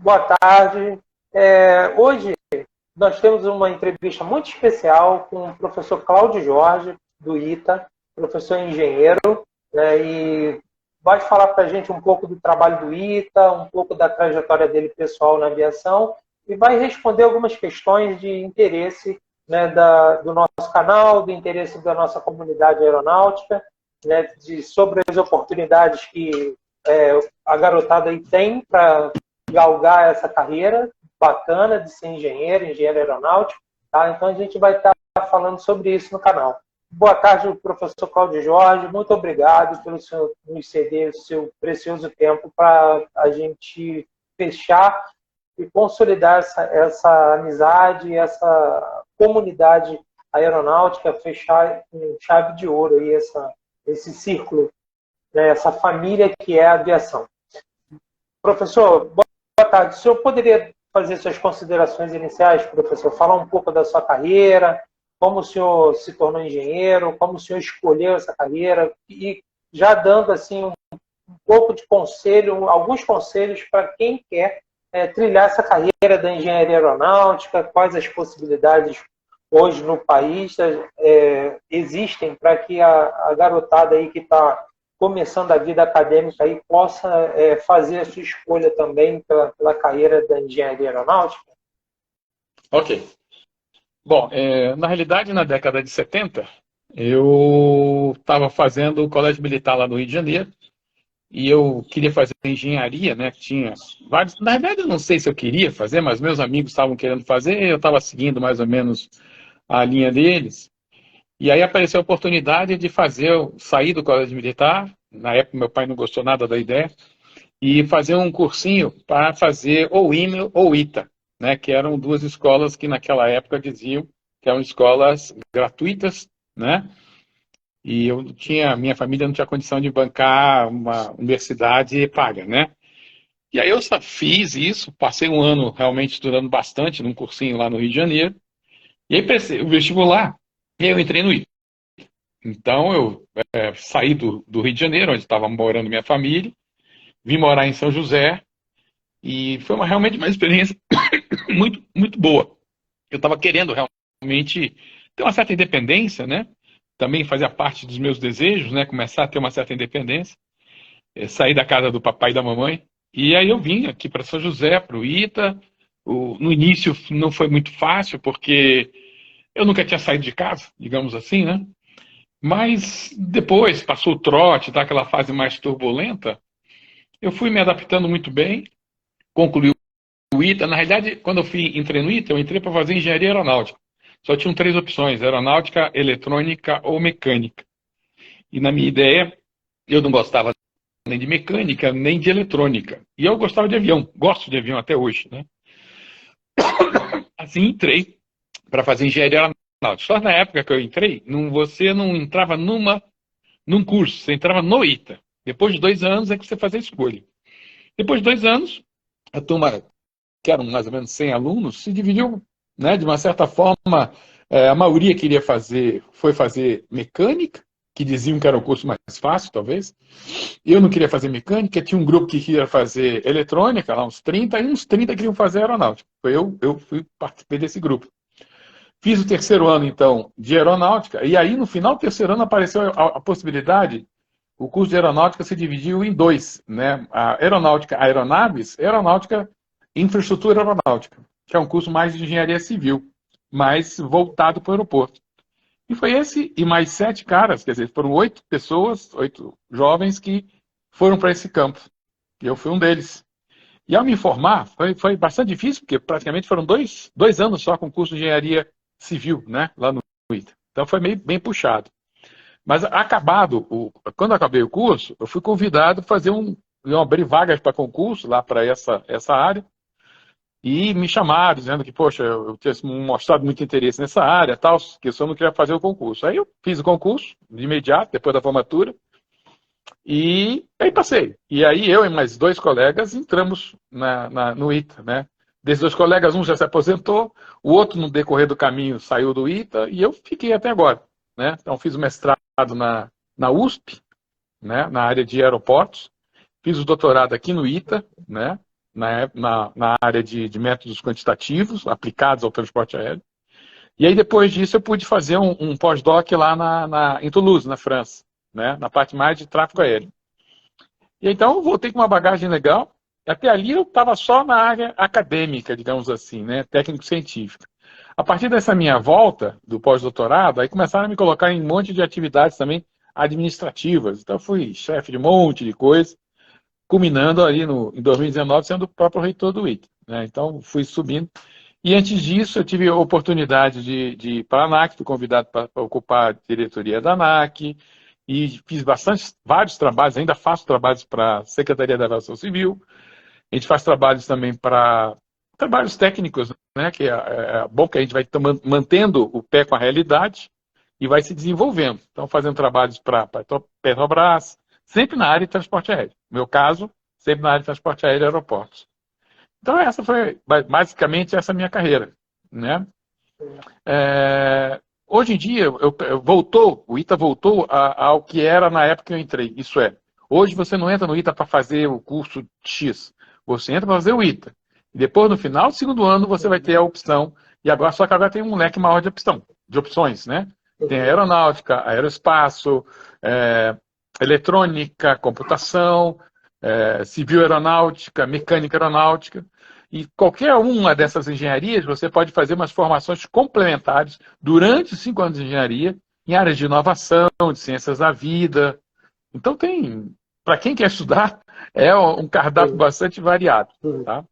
Boa tarde. Hoje nós temos uma entrevista muito especial com o professor Cláudio Jorge, do ITA, professor engenheiro, né, e vai falar para a gente um pouco do trabalho do ITA, um pouco da trajetória dele pessoal na aviação e vai responder algumas questões de interesse, né, do nosso canal, do interesse da nossa comunidade aeronáutica, né, sobre as oportunidades que a garotada aí tem para galgar essa carreira bacana de ser engenheiro aeronáutico. Tá? Então a gente vai estar falando sobre isso no canal. Boa tarde, professor Cláudio Jorge. Muito obrigado pelo senhor nos ceder o seu precioso tempo para a gente fechar e consolidar essa amizade, essa comunidade aeronáutica, fechar com chave de ouro aí esse círculo, né, essa família que é a aviação. Professor, boa tarde. O senhor poderia fazer suas considerações iniciais, professor? Falar um pouco da sua carreira, como o senhor se tornou engenheiro, como o senhor escolheu essa carreira e já dando assim um pouco de conselho, alguns conselhos para quem quer trilhar essa carreira da engenharia aeronáutica, quais as possibilidades hoje no país existem para que a garotada aí que está começando a vida acadêmica aí possa fazer a sua escolha também pela carreira da engenharia aeronáutica? Ok. Bom, na realidade, na década de 70, eu estava fazendo o colégio militar lá no Rio de Janeiro e eu queria fazer engenharia, né? Tinha vários. Na verdade, eu não sei se eu queria fazer, mas meus amigos estavam querendo fazer, eu estava seguindo mais ou menos a linha deles. E aí apareceu a oportunidade de sair do colégio militar. Na época, meu pai não gostou nada da ideia, e fazer um cursinho para fazer ou IME ou ITA, né? Que eram duas escolas que naquela época diziam que eram escolas gratuitas, né? E minha família não tinha condição de bancar uma universidade paga, né? E aí eu só fiz isso, passei um ano realmente estudando bastante num cursinho lá no Rio de Janeiro, e aí prestei o vestibular e eu entrei no ITA. Então eu saí do Rio de Janeiro, onde estava morando minha família, vim morar em São José, e foi realmente uma experiência muito, muito boa. Eu estava querendo realmente ter uma certa independência, né? Também fazia parte dos meus desejos, né? Começar a ter uma certa independência, sair da casa do papai e da mamãe. E aí eu vim aqui para São José, para o ITA. No início não foi muito fácil, porque eu nunca tinha saído de casa, digamos assim, né? Mas depois, passou o trote, tá, aquela fase mais turbulenta, eu fui me adaptando muito bem, concluí o ITA. Na realidade, quando entrei no ITA, eu entrei para fazer engenharia aeronáutica. Só tinham três opções: aeronáutica, eletrônica ou mecânica. E na minha ideia, eu não gostava nem de mecânica, nem de eletrônica. E eu gostava de avião, gosto de avião até hoje, né? Assim entrei para fazer engenharia aeronáutica. Só na época que eu entrei, você não entrava num curso, você entrava no ITA. Depois de 2 anos é que você fazia a escolha. Depois de 2 anos, a turma, que eram mais ou menos 100 alunos, se dividiu, né, de uma certa forma. A maioria foi fazer mecânica, que diziam que era o curso mais fácil, talvez. Eu não queria fazer mecânica, tinha um grupo que queria fazer eletrônica, lá uns 30, e uns 30 queriam fazer aeronáutica. Eu participei desse grupo. Fiz o terceiro ano, então, de aeronáutica, e aí no final do terceiro ano apareceu a possibilidade. O curso de aeronáutica se dividiu em dois, né? A aeronáutica aeronaves, aeronáutica infraestrutura aeronáutica, que é um curso mais de engenharia civil, mais voltado para o aeroporto. E foi esse e mais 7 caras, quer dizer, foram 8 pessoas, 8 jovens que foram para esse campo. E eu fui um deles. E ao me formar, foi bastante difícil, porque praticamente foram dois anos só com o curso de engenharia civil, né? Lá no ITA. Então foi meio bem puxado. Mas quando eu acabei o curso, eu fui convidado a abrir vagas para concurso lá para essa área, e me chamaram dizendo que, poxa, eu tinha mostrado muito interesse nessa área, tal, que eu só não queria fazer o concurso. Aí eu fiz o concurso de imediato, depois da formatura, e aí passei. E aí eu e mais 2 colegas entramos no ITA, né? Desses 2 colegas, um já se aposentou, o outro, no decorrer do caminho, saiu do ITA, e eu fiquei até agora, né? Então fiz o mestrado na USP, né? Na área de aeroportos, fiz o doutorado aqui no ITA, né? na área de métodos quantitativos aplicados ao transporte aéreo. E aí, depois disso, eu pude fazer um pós-doc lá em Toulouse, na França, né? Na parte mais de tráfego aéreo. E então, eu voltei com uma bagagem legal. Até ali, eu estava só na área acadêmica, digamos assim, né? Técnico-científica. A partir dessa minha volta do pós-doutorado, aí começaram a me colocar em um monte de atividades também administrativas. Então, eu fui chefe de um monte de coisa, culminando ali em 2019, sendo o próprio reitor do ITA, né? Então, fui subindo. E antes disso, eu tive a oportunidade de ir para a ANAC, fui convidado para ocupar a diretoria da ANAC, e fiz vários trabalhos, ainda faço trabalhos para a Secretaria da Aviação Civil. A gente faz trabalhos também para trabalhos técnicos, né? Que é bom que a gente vai mantendo o pé com a realidade e vai se desenvolvendo. Então, fazendo trabalhos para Petrobras, sempre na área de transporte aéreo. No meu caso, sempre na área de transporte aéreo e aeroportos. Então, essa foi basicamente essa minha carreira, né? Hoje em dia, o ITA voltou ao que era na época que eu entrei. Isso é, hoje você não entra no ITA para fazer o curso X, você entra para fazer o ITA. E depois, no final do segundo ano, você vai ter a opção, só que agora tem um leque maior de opções, né? Tem aeronáutica, aeroespaço, eletrônica, computação, civil aeronáutica, mecânica aeronáutica. E qualquer uma dessas engenharias, você pode fazer umas formações complementares durante os 5 anos de engenharia, em áreas de inovação, de ciências da vida. Então, para quem quer estudar, é um cardápio bastante variado. Tá?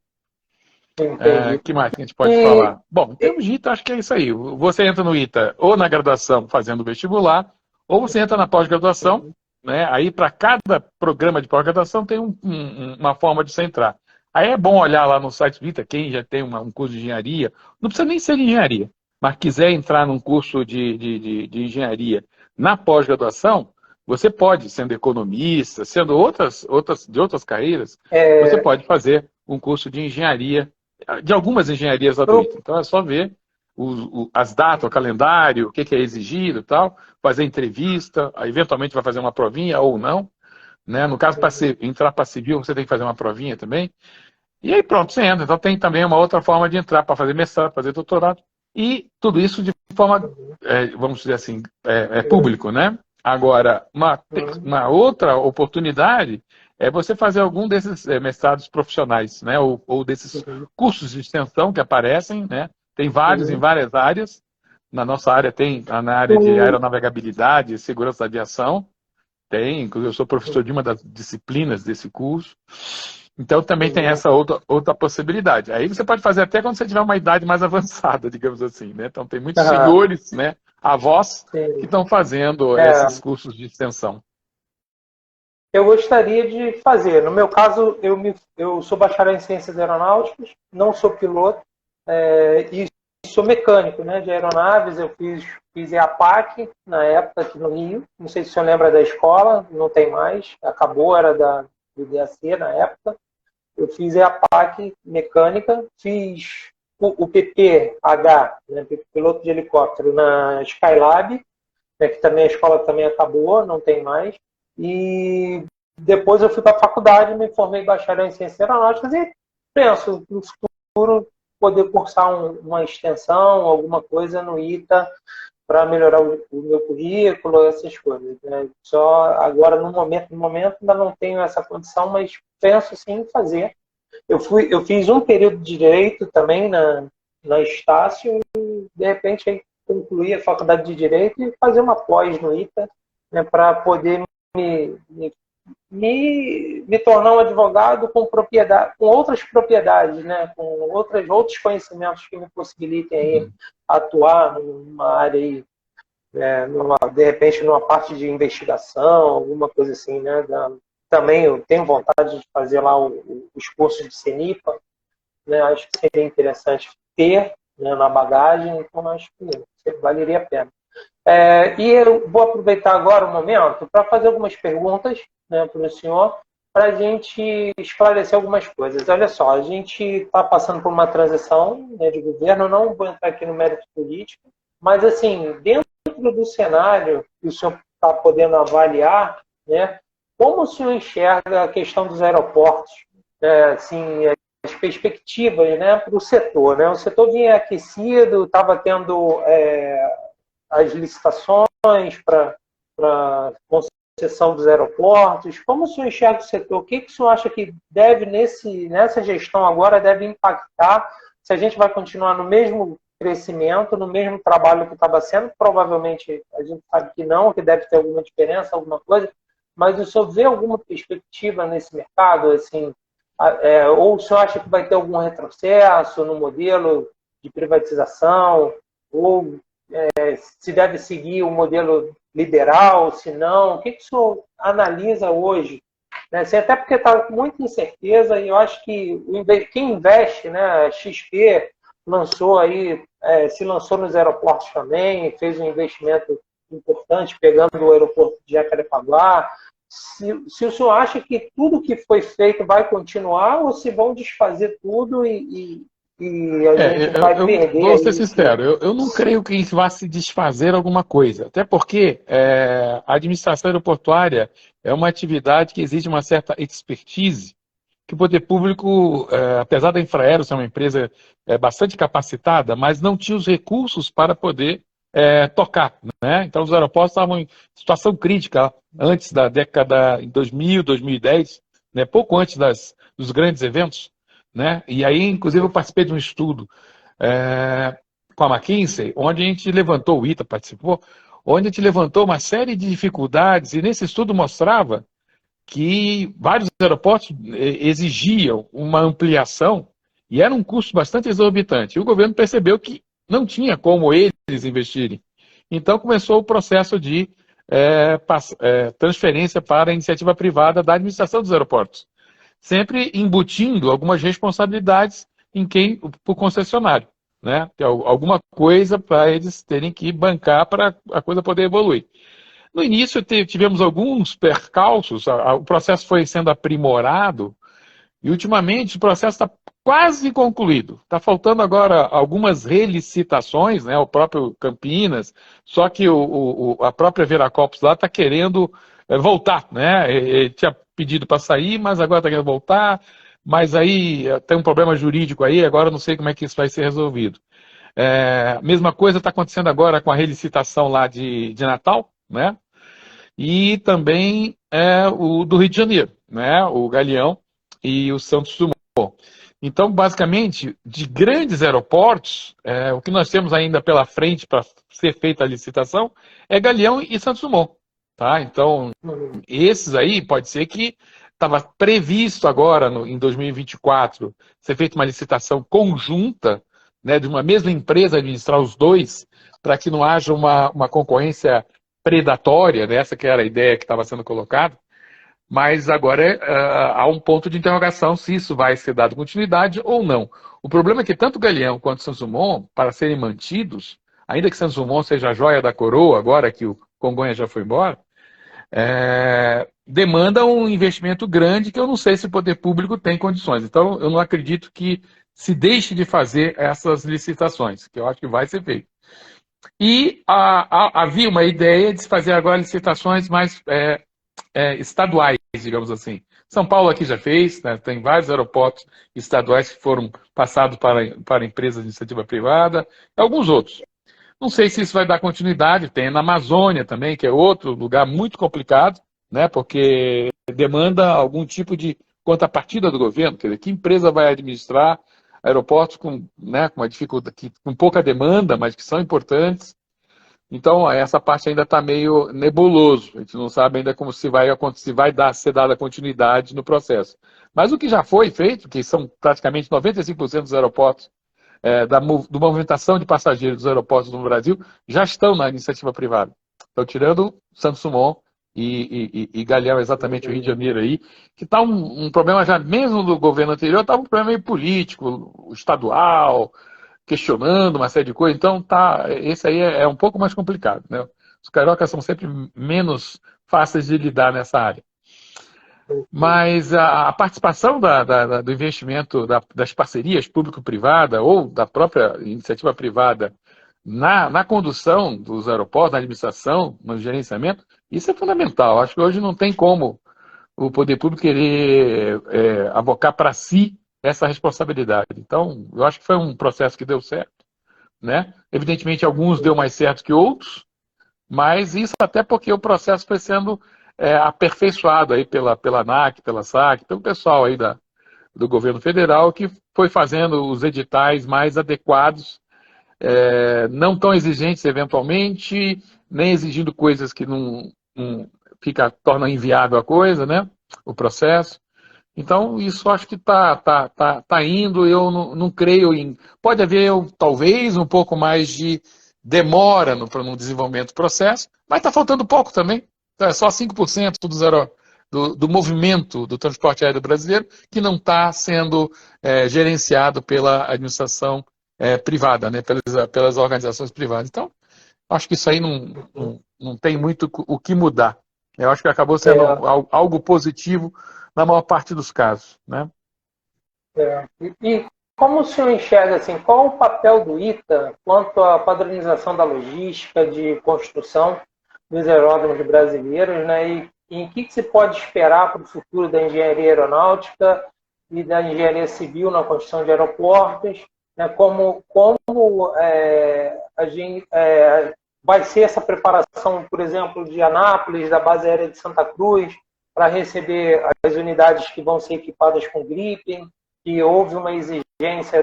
Que mais que a gente pode falar? Bom, em termos de ITA, acho que é isso aí. Você entra no ITA ou na graduação fazendo vestibular, ou você entra na pós-graduação, né? Aí, para cada programa de pós-graduação, tem uma forma de você entrar. Aí é bom olhar lá no site do ITA, quem já tem um curso de engenharia, não precisa nem ser de engenharia, mas quiser entrar num curso de engenharia na pós-graduação, você pode, sendo economista, sendo de outras carreiras, você pode fazer um curso de engenharia, de algumas engenharias lá do ITA. Então é só ver as datas, o calendário, o que é exigido e tal, fazer entrevista, eventualmente vai fazer uma provinha ou não. Né? No caso, para entrar para civil, você tem que fazer uma provinha também. E aí pronto, você entra. Então tem também uma outra forma de entrar para fazer mestrado, fazer doutorado. E tudo isso de forma, vamos dizer assim, público, né? Agora, uma outra oportunidade é você fazer algum desses mestrados profissionais, né? Ou desses cursos de extensão que aparecem, né? Tem vários em várias áreas. Na nossa área tem, na área de aeronavegabilidade e segurança da aviação. Tem, inclusive eu sou professor de uma das disciplinas desse curso. Então também tem essa outra possibilidade. Aí você pode fazer até quando você tiver uma idade mais avançada, digamos assim, né? Então tem muitos senhores, né, avós, que estão fazendo esses cursos de extensão. Eu gostaria de fazer. No meu caso, eu sou bacharel em ciências aeronáuticas, não sou piloto, e sou mecânico, né, de aeronaves. Eu fiz EAPAC na época aqui no Rio. Não sei se o senhor lembra da escola, não tem mais, acabou, era do DAC na época. Eu fiz EAPAC mecânica, fiz o PPH, né, piloto de helicóptero, na Skylab, né, que também a escola também acabou, não tem mais. E depois eu fui para a faculdade, me formei bacharel em ciências aeronáuticas e penso no futuro poder cursar uma extensão, alguma coisa no ITA para melhorar o meu currículo, essas coisas. Né? Só agora, no momento, ainda não tenho essa condição, mas penso sim em fazer. Eu fiz um período de Direito também na Estácio e, de repente, aí, concluir a faculdade de Direito e fazer uma pós no ITA, né, para poder me tornar um advogado com outras propriedades, né, com outros conhecimentos que me possibilitem aí atuar numa área aí, de repente numa parte de investigação, alguma coisa assim, né? Também eu tenho vontade de fazer lá os cursos de CENIPA, né? Acho que seria interessante ter, né, na bagagem, então acho que valeria a pena. E eu vou aproveitar agora o momento para fazer algumas perguntas, né, para o senhor, para a gente esclarecer algumas coisas. Olha só, a gente está passando por uma transição, né, de governo, não vou entrar aqui no mérito político, mas assim, dentro do cenário que o senhor está podendo avaliar, né, como o senhor enxerga a questão dos aeroportos? Assim, perspectivas, né, para o setor, né? O setor vinha aquecido, estava tendo as licitações para concessão dos aeroportos. Como o senhor enxerga o setor? O que, que o senhor acha que deve, nessa gestão agora, deve impactar? Se a gente vai continuar no mesmo crescimento, no mesmo trabalho que estava sendo, provavelmente a gente sabe que não, que deve ter alguma diferença, alguma coisa, mas o senhor vê alguma perspectiva nesse mercado? Assim, ou o senhor acha que vai ter algum retrocesso no modelo de privatização? Ou se deve seguir o modelo liberal, se não? O que, que o senhor analisa hoje? Né? Assim, até porque está com muita incerteza e eu acho que quem investe, né, a XP lançou aí, se lançou nos aeroportos também, fez um investimento importante, pegando o aeroporto de Jacarepaguá. Se o senhor acha que tudo que foi feito vai continuar ou se vão desfazer tudo e a gente vai perder? Vou ser sincero, eu não creio que vá se desfazer alguma coisa, até porque a administração aeroportuária é uma atividade que exige uma certa expertise que o poder público, apesar da Infraero ser uma empresa bastante capacitada, mas não tinha os recursos para poder tocar, né? Então os aeroportos estavam em situação crítica antes da década de 2000, 2010, né? Pouco antes dos grandes eventos, né? E aí, inclusive, eu participei de um estudo com a McKinsey, onde a gente levantou, o ITA participou, onde a gente levantou uma série de dificuldades, e nesse estudo mostrava que vários aeroportos exigiam uma ampliação e era um custo bastante exorbitante. E o governo percebeu que não tinha como eles investirem. Então começou o processo de transferência para a iniciativa privada da administração dos aeroportos, sempre embutindo algumas responsabilidades em para o concessionário, né? Alguma coisa para eles terem que bancar para a coisa poder evoluir. No início tivemos alguns percalços, o processo foi sendo aprimorado e ultimamente o processo está quase concluído. Está faltando agora algumas relicitações, né, o próprio Campinas, só que a própria Viracopos lá está querendo voltar, né? Ele tinha pedido para sair, mas agora está querendo voltar, mas aí tem um problema jurídico aí, agora eu não sei como é que isso vai ser resolvido. Mesma coisa está acontecendo agora com a relicitação lá de Natal, né? E também o do Rio de Janeiro, né? O Galeão e o Santos Dumont. Então, basicamente, de grandes aeroportos, o que nós temos ainda pela frente para ser feita a licitação é Galeão e Santos Dumont. Tá? Então, esses aí pode ser que estava previsto agora, em 2024, ser feita uma licitação conjunta, né, de uma mesma empresa administrar os dois, para que não haja uma concorrência predatória, né? Essa que era a ideia que estava sendo colocada, mas agora há um ponto de interrogação se isso vai ser dado continuidade ou não. O problema é que tanto o Galeão quanto o Santos Dumont, para serem mantidos, ainda que Santos Dumont seja a joia da coroa, agora que o Congonhas já foi embora, demanda um investimento grande que eu não sei se o poder público tem condições. Então, eu não acredito que se deixe de fazer essas licitações, que eu acho que vai ser feito. E havia uma ideia de se fazer agora licitações mais estaduais, digamos assim. São Paulo aqui já fez, né, tem vários aeroportos estaduais que foram passados para empresas de iniciativa privada, e alguns outros. Não sei se isso vai dar continuidade, tem na Amazônia também, que é outro lugar muito complicado, né, porque demanda algum tipo de contrapartida do governo, quer dizer, que empresa vai administrar aeroportos com uma dificuldade, com pouca demanda, mas que são importantes. Então, essa parte ainda está meio nebuloso. A gente não sabe ainda como se vai ser dada continuidade no processo. Mas o que já foi feito, que são praticamente 95% dos aeroportos, da movimentação de passageiros dos aeroportos no Brasil, já estão na iniciativa privada. Então, tirando Santos Dumont e Galeão, exatamente o Rio de Janeiro aí, que está um problema já, mesmo do governo anterior, estava um problema meio político, estadual, questionando uma série de coisas. Então, esse aí é um pouco mais complicado, né? Os cariocas são sempre menos fáceis de lidar nessa área. Mas a participação do investimento, das parcerias público-privada ou da própria iniciativa privada na condução dos aeroportos, na administração, no gerenciamento, isso é fundamental. Acho que hoje não tem como o poder público querer abocar para si essa responsabilidade. Então, eu acho que foi um processo que deu certo, né? Evidentemente, alguns deu mais certo que outros, mas isso até porque o processo foi sendo aperfeiçoado aí pela ANAC, pela SAC, pelo pessoal aí do governo federal, que foi fazendo os editais mais adequados, não tão exigentes eventualmente, nem exigindo coisas que não tornam inviável a coisa, né? O processo. Então, isso acho que tá indo, eu não creio em... Pode haver, talvez, um pouco mais de demora no desenvolvimento do processo, mas está faltando pouco também. Então, é só 5% do movimento do transporte aéreo brasileiro que não está sendo gerenciado pela administração privada, né, pelas organizações privadas. Então, acho que isso aí não tem muito o que mudar. Eu acho que acabou sendo algo positivo na maior parte dos casos, né? E como o senhor enxerga, assim, qual o papel do ITA quanto à padronização da logística de construção dos aeródromos brasileiros, né? E em que se pode esperar para o futuro da engenharia aeronáutica e da engenharia civil na construção de aeroportos, né? Como vai ser essa preparação, por exemplo, de Anápolis, da base aérea de Santa Cruz, para receber as unidades que vão ser equipadas com Gripen, que houve uma exigência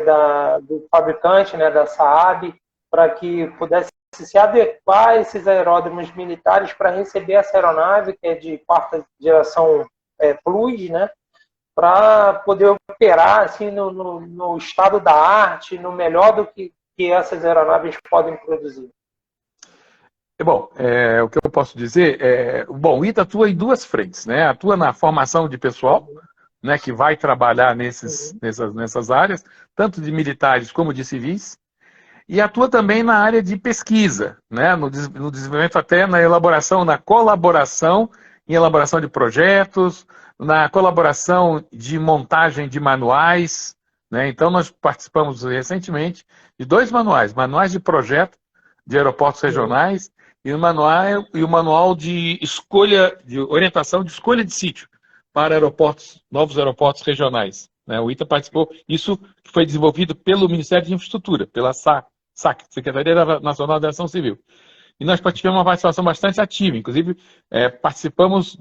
do fabricante, né, da Saab, para que pudesse se adequar a esses aeródromos militares para receber essa aeronave, que é de quarta geração Plus, né, para poder operar assim, no estado da arte, no melhor do que essas aeronaves podem produzir. Bom, o que eu posso dizer bom, o ITA atua em duas frentes, né? Atua na formação de pessoal, né, que vai trabalhar nessas áreas, tanto de militares como de civis, e atua também na área de pesquisa, né, no desenvolvimento até na elaboração, na colaboração em elaboração de projetos, na colaboração de montagem de manuais, né? Então nós participamos recentemente de 2 manuais de projeto de aeroportos regionais e o manual de escolha, de orientação de escolha de sítio para novos aeroportos regionais, né? O ITA participou, isso foi desenvolvido pelo Ministério de Infraestrutura, pela SAC, Secretaria Nacional de Aviação Civil. E nós tivemos uma participação bastante ativa, inclusive participamos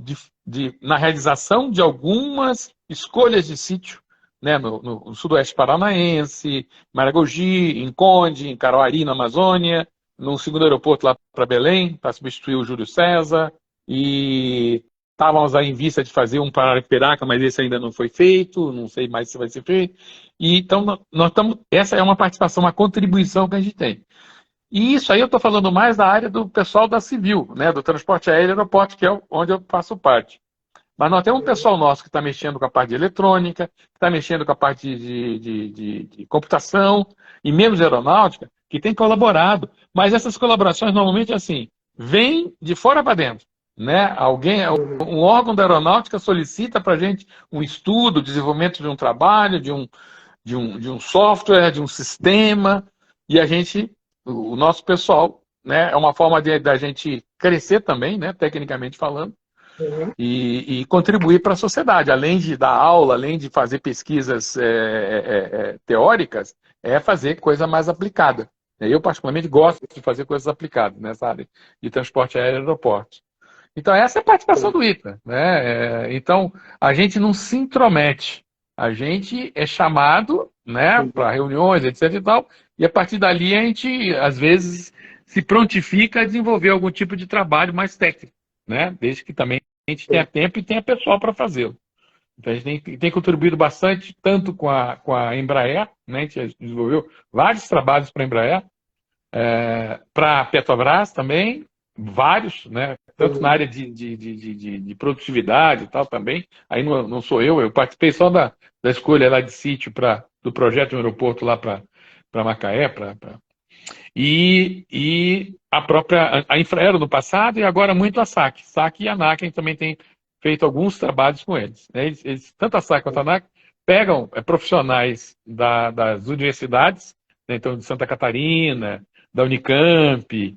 na realização de algumas escolhas de sítio, né, no sudoeste paranaense, Maragogi, em Conde, em Caruarí, na Amazônia, no segundo aeroporto lá para Belém, para substituir o Júlio César, e estávamos aí em vista de fazer um para Arapiraca, mas esse ainda não foi feito, não sei mais se vai ser feito. E então, essa é uma participação, uma contribuição que a gente tem. E isso aí eu estou falando mais da área do pessoal da civil, né, do transporte aéreo e aeroporto, que é onde eu faço parte. Mas nós temos um pessoal nosso que está mexendo com a parte de eletrônica, que está mexendo com a parte de computação e menos aeronáutica, que tem colaborado. Mas essas colaborações normalmente assim, vêm de fora para dentro, né? Um órgão da aeronáutica solicita para a gente um estudo, desenvolvimento de um trabalho, de um software, de um sistema, e o nosso pessoal, né, é uma forma da gente crescer também, né, tecnicamente falando, e contribuir para a sociedade, além de dar aula, além de fazer pesquisas teóricas, fazer coisa mais aplicada. Eu, particularmente, gosto de fazer coisas aplicadas nessa área de transporte aéreo e aeroportos. Então, essa é a participação do ITA, né? Então, a gente não se intromete. A gente é chamado, né, para reuniões, etc. e tal, e a partir dali a gente, às vezes, se prontifica a desenvolver algum tipo de trabalho mais técnico, né? Desde que também a gente tenha tempo e tenha pessoal para fazê-lo. Então, a gente tem contribuído bastante, tanto com a Embraer, né? A gente desenvolveu vários trabalhos para a Embraer, para a Petrobras também, vários, né? Tanto na área de produtividade e tal também. Aí não sou eu participei só da escolha lá de sítio do projeto de um aeroporto lá para Macaé, e a própria Infraero no passado, e agora muito a SAC. SAC e a ANAC, a gente também tem feito alguns trabalhos com eles. Tanto a SAC quanto a ANAC pegam profissionais das universidades, né, então de Santa Catarina, da Unicamp,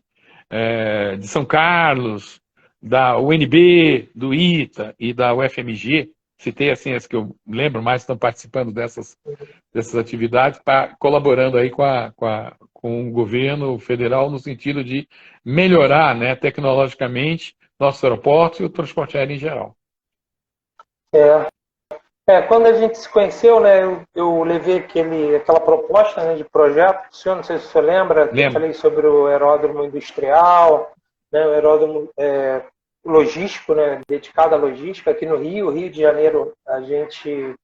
de São Carlos, da UNB, do ITA e da UFMG, citei assim as que eu lembro mais, estão participando dessas atividades, colaborando aí com o governo federal no sentido de melhorar, né, tecnologicamente nossos aeroportos e o transporte aéreo em geral. Quando a gente se conheceu, né, eu levei aquela proposta, né, de projeto, o senhor, não sei se o senhor lembra, que eu falei sobre o aeródromo industrial, né, o aeródromo logístico, né, dedicado à logística aqui no Rio de Janeiro, a gente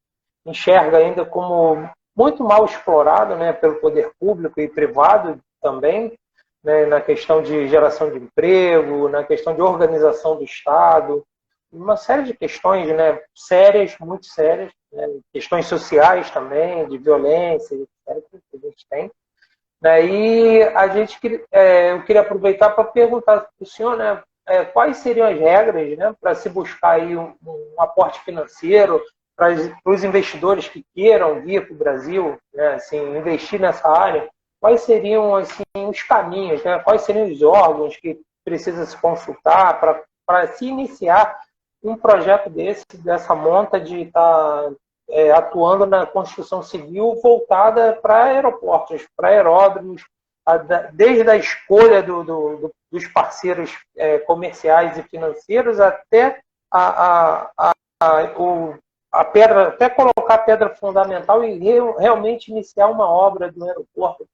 enxerga ainda como muito mal explorado, né, pelo poder público e privado também, né, na questão de geração de emprego, na questão de organização do Estado, uma série de questões, né, sérias, muito sérias, né, questões sociais também, de violência, etc., que a gente tem. E eu queria aproveitar para perguntar para o senhor, né, quais seriam as regras, né, para se buscar aí um aporte financeiro para os investidores que queiram vir para o Brasil, né, assim, investir nessa área. Quais seriam assim, os caminhos, né, quais seriam os órgãos que precisa se consultar para se iniciar um projeto dessa monta de estar atuando na construção civil voltada para aeroportos, para aeródromos, desde a escolha dos parceiros comerciais e financeiros até a pedra, até colocar a pedra fundamental e realmente iniciar uma obra do aeroporto.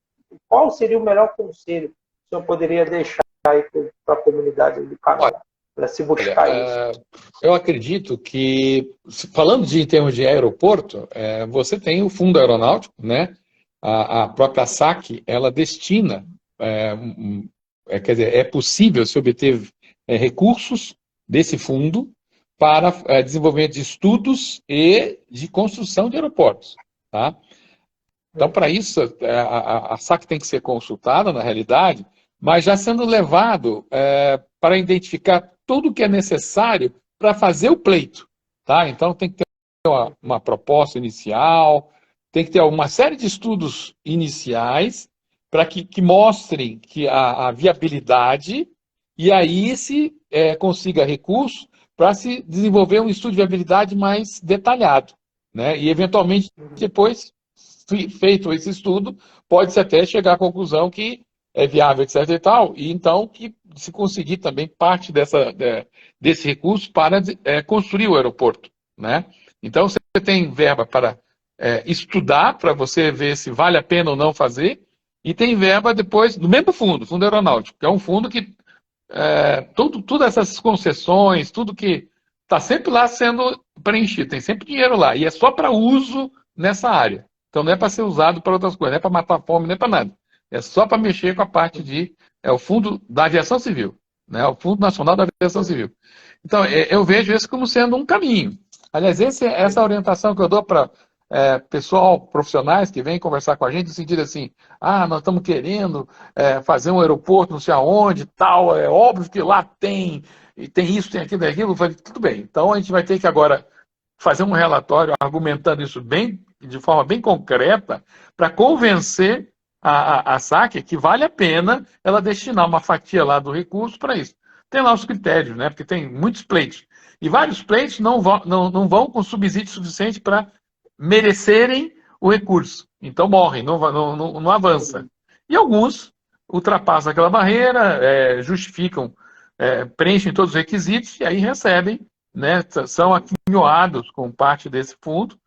Qual seria o melhor conselho que o senhor poderia deixar aí para a comunidade do canal? Para se buscar isso. Eu acredito que, falando em termos de aeroporto, você tem o fundo aeronáutico, né? A própria SAC, ela destina, quer dizer, é possível se obter recursos desse fundo para desenvolvimento de estudos e de construção de aeroportos, tá? Então, para isso, a SAC tem que ser consultada, na realidade, mas já sendo levado para identificar tudo o que é necessário para fazer o pleito. Tá? Então, tem que ter uma proposta inicial, tem que ter uma série de estudos iniciais para que mostrem que a viabilidade, e aí se consiga recurso para se desenvolver um estudo de viabilidade mais detalhado. Né? E, eventualmente, depois, feito esse estudo, pode-se até chegar à conclusão que é viável, etc. e tal, e então que se conseguir também parte desse recurso para construir o aeroporto. Né? Então, você tem verba para estudar, para você ver se vale a pena ou não fazer, e tem verba depois, do mesmo fundo aeronáutico, que é um fundo que todas essas concessões, tudo que está sempre lá sendo preenchido, tem sempre dinheiro lá, e é só para uso nessa área. Então, não é para ser usado para outras coisas, não é para matar fome, não é para nada. É só para mexer com a parte o Fundo da Aviação Civil, né? O Fundo Nacional da Aviação Civil. Então, eu vejo isso como sendo um caminho. Aliás, essa orientação que eu dou para pessoal, profissionais que vêm conversar com a gente, no sentido assim, nós estamos querendo fazer um aeroporto não sei aonde, tal, é óbvio que lá tem isso, tem aquilo, tem aquilo. Eu falei, tudo bem, então a gente vai ter que agora fazer um relatório argumentando isso de forma bem concreta, para convencer a SAC que vale a pena ela destinar uma fatia lá do recurso para isso. Tem lá os critérios, né? Porque tem muitos pleitos. E vários pleitos não vão com subsídio suficiente para merecerem o recurso. Então morrem, não avança. E alguns ultrapassam aquela barreira, justificam, preenchem todos os requisitos e aí recebem, né? São aquinhoados com parte desse fundo.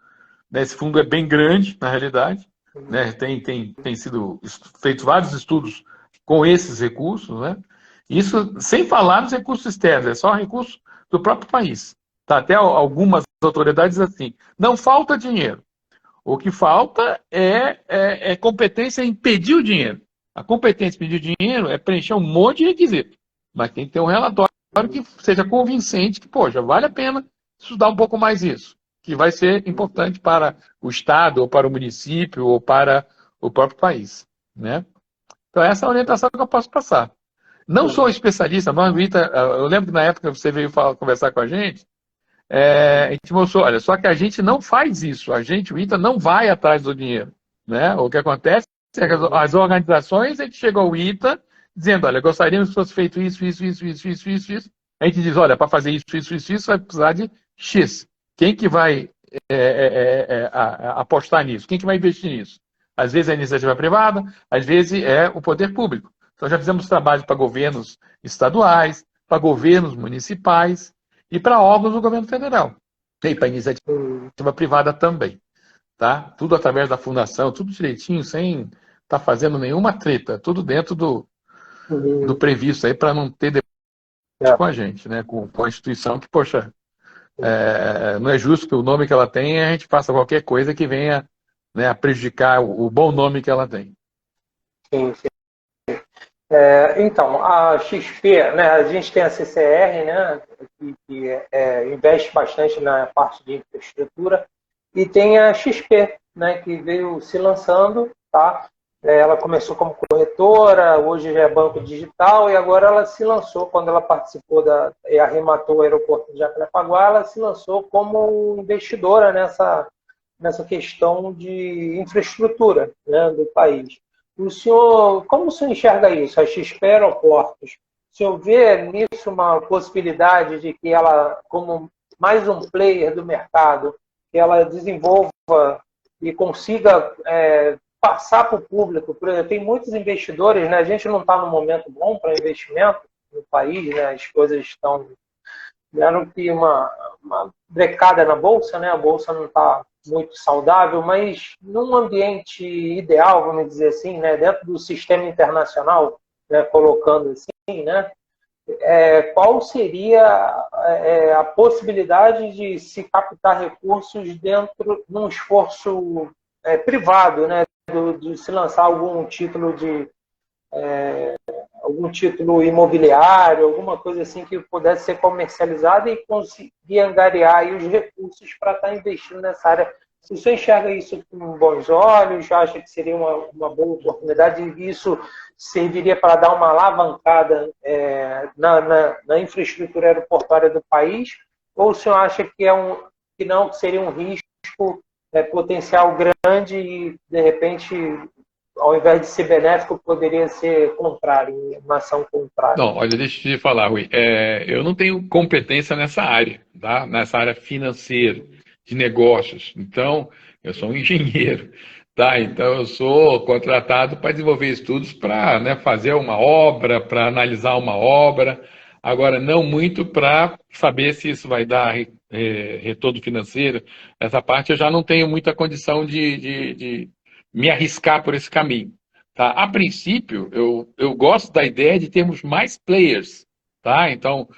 Esse fundo é bem grande, na realidade. Né? Tem sido feitos vários estudos com esses recursos. Né? Isso sem falar nos recursos externos, é só recurso do próprio país. Tá? Até algumas autoridades assim, não falta dinheiro. O que falta é competência em pedir o dinheiro. A competência em pedir dinheiro é preencher um monte de requisito. Mas tem que ter um relatório que seja convincente, que, poxa, vale a pena estudar um pouco mais isso, que vai ser importante para o Estado, ou para o município, ou para o próprio país. Né? Então, essa é a orientação que eu posso passar. Não sou especialista, nós, ITA, eu lembro que na época que você veio conversar com a gente mostrou, olha, só que a gente não faz isso, o ITA não vai atrás do dinheiro. Né? O que acontece é que as organizações, a gente chega ao ITA dizendo, olha, gostaríamos que fosse feito isso. A gente diz, olha, para fazer isso, vai precisar de X. Quem que vai apostar nisso? Quem que vai investir nisso? Às vezes é a iniciativa privada, às vezes é o poder público. Então já fizemos trabalho para governos estaduais, para governos municipais e para órgãos do governo federal. E para a iniciativa privada também. Tá? Tudo através da fundação, tudo direitinho, sem estar fazendo nenhuma treta, tudo dentro do previsto aí para não ter debate com a gente, né? Com a instituição que, poxa, não é justo que o nome que ela tem a gente faça qualquer coisa que venha, né, a prejudicar o bom nome que ela tem. Sim, sim. Então, a XP, né, a gente tem a CCR, né, que investe bastante na parte de infraestrutura, e tem a XP, né, que veio se lançando, tá? Ela começou como corretora, hoje já é banco digital, e agora ela se lançou, quando ela participou e arrematou o aeroporto de Jacarepaguá, ela se lançou como investidora nessa questão de infraestrutura, né, do país. O senhor, como o senhor enxerga isso, a XP Aeroportos? O senhor vê nisso uma possibilidade de que ela, como mais um player do mercado, que ela desenvolva e consiga passar para o público? Por exemplo, tem muitos investidores, né? A gente não está num momento bom para investimento no país, né? As coisas estão... Deram que uma brecada na Bolsa, né? A Bolsa não está muito saudável, mas num ambiente ideal, vamos dizer assim, né? Dentro do sistema internacional, né? Colocando assim, né? Qual seria a possibilidade de se captar recursos dentro de um esforço privado, né? De se lançar algum título imobiliário, alguma coisa assim que pudesse ser comercializada e conseguir angariar aí os recursos para estar investindo nessa área. Se você enxerga isso com bons olhos, acha que seria uma boa oportunidade e isso serviria para dar uma alavancada na infraestrutura aeroportuária do país, ou o senhor acha que não seria um risco potencial grande e, de repente, ao invés de ser benéfico, poderia ser contrário, uma ação contrária? Não, olha, deixa eu te falar, Rui. Eu não tenho competência nessa área, tá? Nessa área financeira, de negócios. Então, eu sou um engenheiro, tá? Então, eu sou contratado para desenvolver estudos para, né, fazer uma obra, para analisar uma obra. Agora, não muito para saber se isso vai dar retorno financeiro. Essa parte eu já não tenho muita condição de me arriscar por esse caminho. Tá? A princípio, eu gosto da ideia de termos mais players. Tá? Então,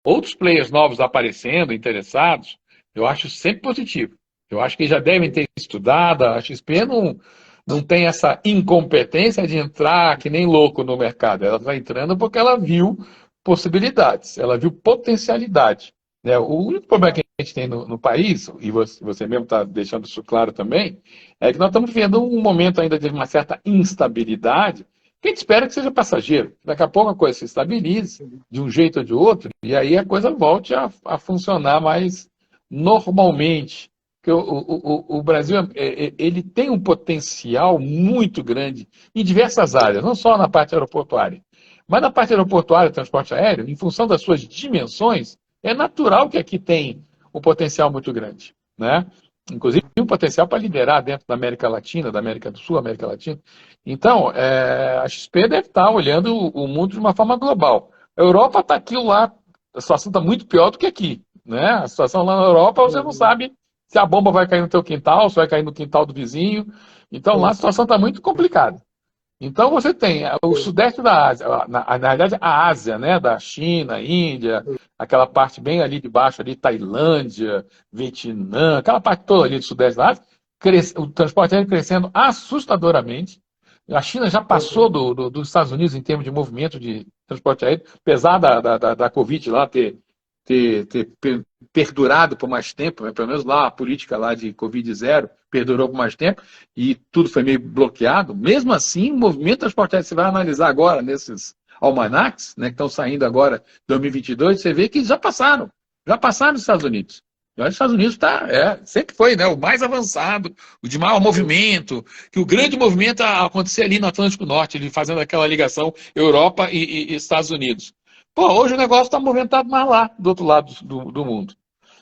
outros players novos aparecendo, interessados, eu acho sempre positivo. Eu acho que já devem ter estudado, a XP não tem essa incompetência de entrar que nem louco no mercado. Ela está entrando porque ela viu possibilidades, ela viu potencialidade. Né? O único problema que a gente tem no país, e você mesmo está deixando isso claro também, é que nós estamos vivendo um momento ainda de uma certa instabilidade, que a gente espera que seja passageiro. Daqui a pouco a coisa se estabilize, de um jeito ou de outro, e aí a coisa volte a funcionar mais normalmente. Porque o Brasil ele tem um potencial muito grande em diversas áreas, não só na parte aeroportuária. Mas na parte aeroportuária, transporte aéreo, em função das suas dimensões, é natural que aqui tem um potencial muito grande, né? Inclusive um potencial para liderar dentro da América Latina, da América do Sul, América Latina. Então, a XP deve estar olhando o mundo de uma forma global. A Europa está aqui lá, a situação está muito pior do que aqui, né? A situação lá na Europa, você não sabe se a bomba vai cair no teu quintal, se vai cair no quintal do vizinho. Então, lá a situação está muito complicada. Então você tem o sudeste da Ásia, na verdade a Ásia, né, da China, Índia, aquela parte bem ali de baixo, ali, Tailândia, Vietnã, aquela parte toda ali do sudeste da Ásia, o transporte aéreo crescendo assustadoramente. A China já passou dos Estados Unidos em termos de movimento de transporte aéreo, apesar da Covid lá ter perdurado por mais tempo, né? Pelo menos lá a política lá de Covid zero perdurou por mais tempo e tudo foi meio bloqueado. Mesmo assim, o movimento transporte aéreo, você vai analisar agora nesses almanacs, né, que estão saindo agora em 2022, você vê que já passaram nos Estados Unidos. Os Estados Unidos sempre foi, né, o mais avançado, o de maior movimento, que o grande movimento acontecer ali no Atlântico Norte, ele fazendo aquela ligação Europa e Estados Unidos. Pô, hoje o negócio está movimentado mais lá, do outro lado do mundo.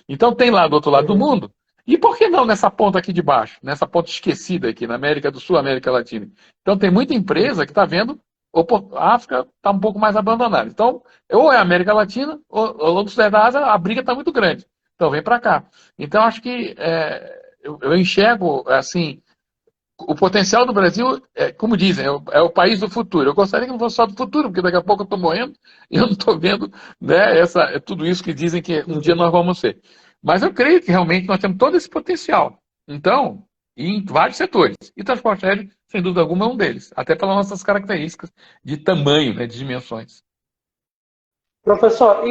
Então tem lá do outro lado do mundo. E por que não nessa ponta aqui de baixo? Nessa ponta esquecida aqui, na América do Sul, América Latina. Então tem muita empresa que está vendo, a África está um pouco mais abandonada. Então, ou é a América Latina, ou do Sudeste da Ásia, a briga está muito grande. Então vem para cá. Então acho que eu enxergo, assim, o potencial do Brasil, como dizem, é o país do futuro. Eu gostaria que não fosse só do futuro, porque daqui a pouco eu estou morrendo e eu não estou vendo, né, tudo isso que dizem que um dia nós vamos ser. Mas eu creio que realmente nós temos todo esse potencial. Então, em vários setores. E transporte aéreo, sem dúvida alguma, é um deles. Até pelas nossas características de tamanho, né, de dimensões. Professor,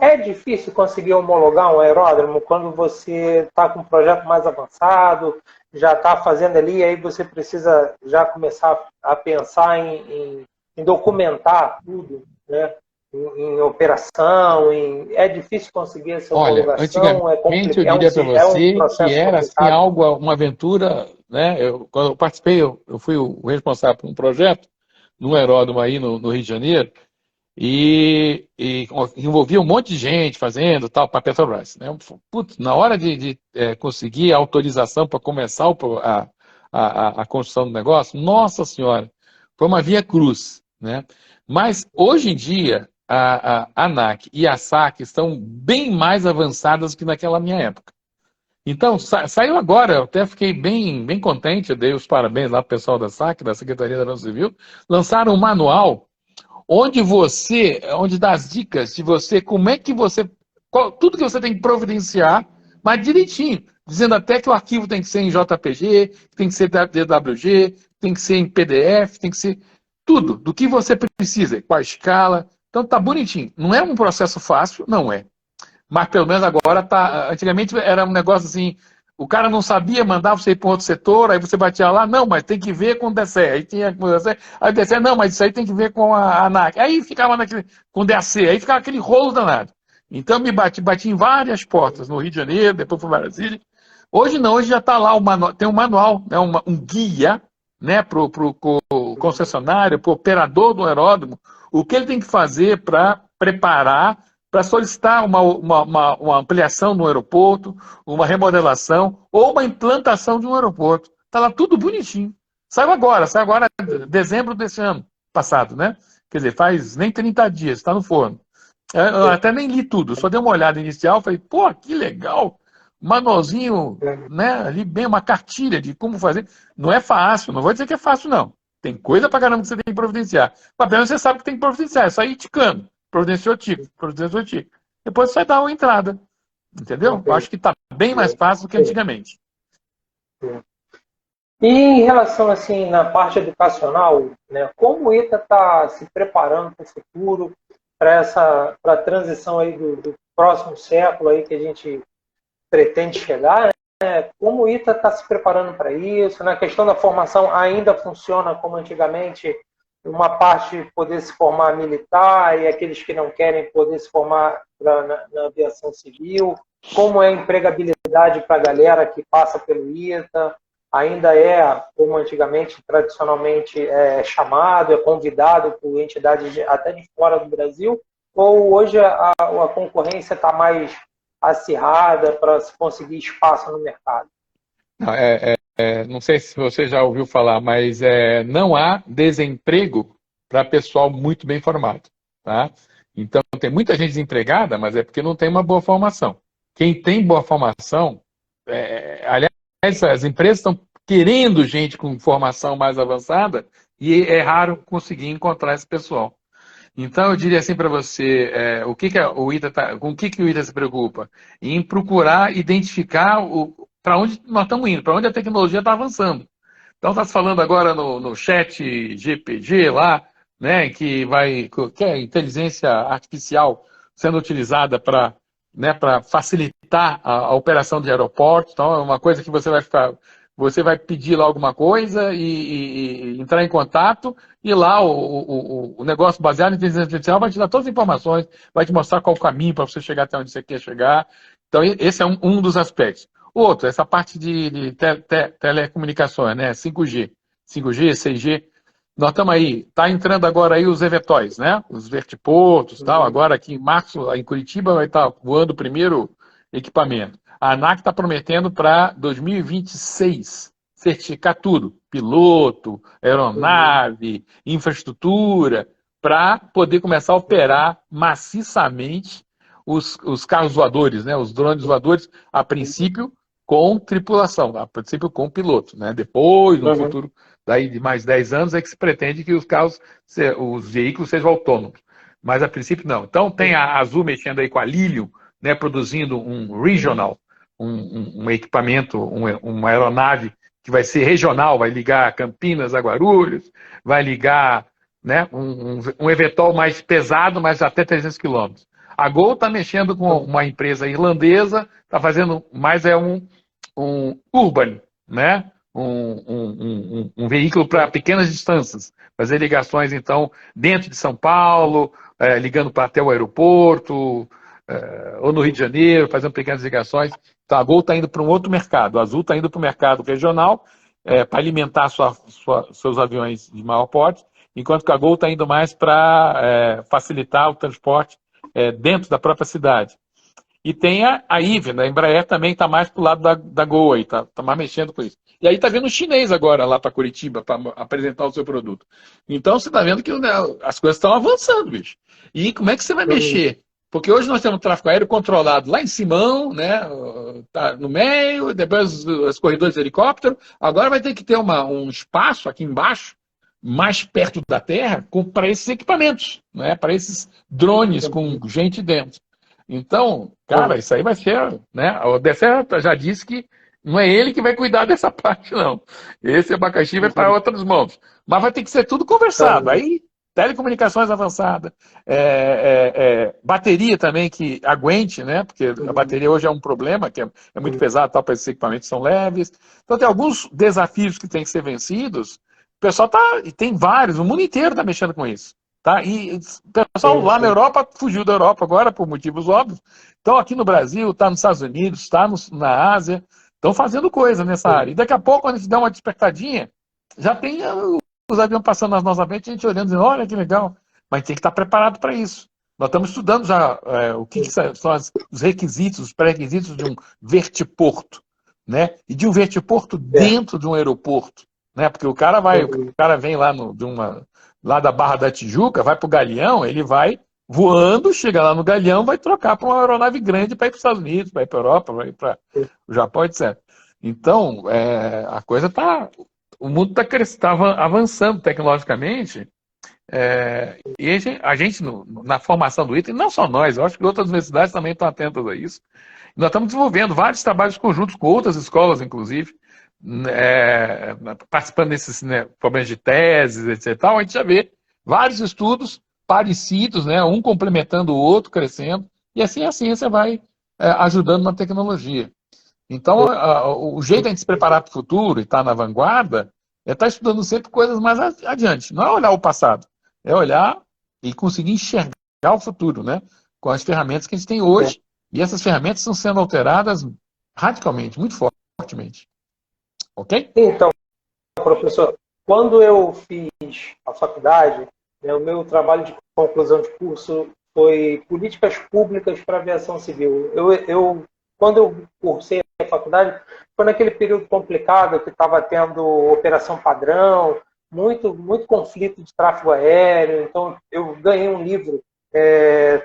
é difícil conseguir homologar um aeródromo quando você está com um projeto mais avançado, já está fazendo ali, aí você precisa já começar a pensar em documentar tudo, né? Em operação, é difícil conseguir essa homologação? Olha, antigamente eu diria para você que era assim, uma aventura, né? Quando eu participei, eu fui o responsável por um projeto num aeródromo aí no Rio de Janeiro, e envolvia um monte de gente fazendo tal para a Petrobras, né? Putz, na hora de conseguir a autorização para começar a construção do negócio, nossa senhora, foi uma via cruz, né? Mas hoje em dia a ANAC e a SAC estão bem mais avançadas que naquela minha época. Então, saiu agora, eu até fiquei bem contente, eu dei os parabéns lá para o pessoal da SAC, da Secretaria da Aviação Civil, lançaram um manual onde dá as dicas de você, como é que você, tudo que você tem que providenciar, mas direitinho, dizendo até que o arquivo tem que ser em JPG, tem que ser DWG, tem que ser em PDF, tem que ser tudo, do que você precisa, qual a escala. Então tá bonitinho. Não é um processo fácil, não é. Mas pelo menos agora tá. Antigamente era um negócio assim, o cara não sabia, mandava você ir para outro setor, aí você batia lá, não, mas tem que ver com o DSE. Aí tinha com o DSE, aí o DSE, não, mas isso aí tem que ver com a ANAC. Aí ficava com o DAC, aí ficava aquele rolo danado. Então me bati em várias portas, no Rio de Janeiro, depois fui para Brasília. Hoje não, hoje já está lá, tem um manual, né, um guia, né, para o concessionário, para o operador do aeródromo, o que ele tem que fazer para preparar, para solicitar uma ampliação no aeroporto, uma remodelação ou uma implantação de um aeroporto. Está lá tudo bonitinho. Saiu agora dezembro desse ano passado, né? Quer dizer, faz nem 30 dias, está no forno. Eu até nem li tudo, só dei uma olhada inicial, falei, pô, que legal, manualzinho, né, ali bem uma cartilha de como fazer. Não é fácil, não vou dizer que é fácil, não. Tem coisa pra caramba que você tem que providenciar. Mas pelo menos você sabe que tem que providenciar, é só ir ticando. Providenciou tico. Depois você vai dar uma entrada. Entendeu? Eu acho que está bem mais fácil do que antigamente. E em relação, assim, na parte educacional, né, como o ITA está se preparando para o futuro, para a transição aí do próximo século aí que a gente pretende chegar, né? Como o ITA está se preparando para isso? Na questão da formação, ainda funciona como antigamente, uma parte poder se formar militar e aqueles que não querem poder se formar na aviação civil? Como é a empregabilidade para a galera que passa pelo ITA? Ainda é, como antigamente, tradicionalmente chamado, é convidado por entidades até de fora do Brasil? Ou hoje a concorrência está mais acirrada para se conseguir espaço no mercado? Não sei se você já ouviu falar, mas não há desemprego para pessoal muito bem formado. Tá? Então, tem muita gente desempregada, mas é porque não tem uma boa formação. Quem tem boa formação, aliás, as empresas estão querendo gente com formação mais avançada e é raro conseguir encontrar esse pessoal. Então, eu diria assim para você, com o que o ITA se preocupa? Em procurar identificar para onde nós estamos indo, para onde a tecnologia está avançando. Então, está se falando agora no chat GPG lá, né, que é a inteligência artificial sendo utilizada para facilitar a operação de aeroportos. Então, é uma coisa que você vai pedir lá alguma coisa e entrar em contato, e lá o negócio baseado em inteligência artificial vai te dar todas as informações, vai te mostrar qual o caminho para você chegar até onde você quer chegar. Então, esse é um dos aspectos. Outro, essa parte de telecomunicações, né? 5G, 6G. Nós estamos aí, está entrando agora aí os eVTOLs, né? Os vertiportos e tal. Agora aqui em março, em Curitiba, vai estar voando o primeiro equipamento. A ANAC está prometendo para 2026 certificar tudo, piloto, aeronave, infraestrutura, para poder começar a operar maciçamente os carros voadores, né, os drones voadores, a princípio com tripulação, a princípio com piloto. Né? Depois, no futuro, daí de mais 10 anos, é que se pretende que os carros, os veículos sejam autônomos. Mas a princípio não. Então tem a Azul mexendo aí com a Lilium, né, produzindo um regional, um equipamento, uma aeronave que vai ser regional, vai ligar Campinas a Guarulhos, vai ligar, né, um eVTOL mais pesado, mas até 300 quilômetros. A Gol está mexendo com uma empresa irlandesa, está fazendo mais um urban, né? Um veículo para pequenas distâncias, fazer ligações, então, dentro de São Paulo, ligando para até o aeroporto, ou no Rio de Janeiro, fazendo pequenas ligações. Então, a Gol está indo para um outro mercado, a Azul está indo para o mercado regional, para alimentar seus aviões de maior porte, enquanto que a Gol está indo mais para facilitar o transporte dentro da própria cidade. E tem a IVE, a Embraer também está mais para o lado da Gol, está mais mexendo com isso. E aí está vindo o chinês agora lá para Curitiba para apresentar o seu produto. Então você está vendo que as coisas estão avançando, bicho. E como é que você vai mexer? Porque hoje nós temos tráfego aéreo controlado lá em Simão, né? Tá no meio, depois os corredores de helicóptero. Agora vai ter que ter um espaço aqui embaixo, mais perto da Terra, para esses equipamentos, né? Para esses drones com gente dentro. Então, cara, isso aí vai ser, né? O Odessa já disse que não é ele que vai cuidar dessa parte, não. Esse abacaxi vai para outras mãos. Mas vai ter que ser tudo conversado. Aí, telecomunicações avançadas, bateria também que aguente, né? Porque a bateria hoje é um problema, que é muito pesado, tal, para esses equipamentos são leves. Então, tem alguns desafios que têm que ser vencidos. O pessoal tem vários, o mundo inteiro está mexendo com isso. Tá? E o pessoal lá na Europa fugiu da Europa agora, por motivos óbvios. Então, aqui no Brasil, está nos Estados Unidos, está na Ásia, estão fazendo coisa nessa área. E daqui a pouco, quando a gente dá uma despertadinha, já tem os aviões passando nas nossas frente, a gente olhando e dizendo, olha que legal. Mas tem que estar preparado para isso. Nós estamos estudando já o que são os requisitos, os pré-requisitos de um vertiporto, né? E de um vertiporto dentro de um aeroporto. Né? Porque o cara vem lá da Barra da Tijuca, vai para o Galeão, ele vai voando, chega lá no Galeão, vai trocar para uma aeronave grande para ir para os Estados Unidos, para ir para a Europa, para ir para o Japão, etc. Então, a coisa está... O mundo está avançando tecnologicamente, e a gente na formação do ITA, e não só nós, eu acho que outras universidades também estão atentas a isso. Nós estamos desenvolvendo vários trabalhos conjuntos com outras escolas, inclusive, participando desses problemas de teses, etc. A gente já vê vários estudos parecidos, né, um complementando o outro, crescendo, e assim a ciência vai ajudando na tecnologia. Então, o jeito de a gente se preparar para o futuro e estar na vanguarda é estar estudando sempre coisas mais adiante. Não é olhar o passado, é olhar e conseguir enxergar o futuro, né, com as ferramentas que a gente tem hoje. E essas ferramentas estão sendo alteradas radicalmente, muito fortemente. Ok? Então, professor, quando eu fiz a faculdade, o meu trabalho de conclusão de curso foi Políticas Públicas para a Aviação Civil. Quando eu cursei a faculdade, foi naquele período complicado que estava tendo operação padrão, muito conflito de tráfego aéreo. Então, eu ganhei um livro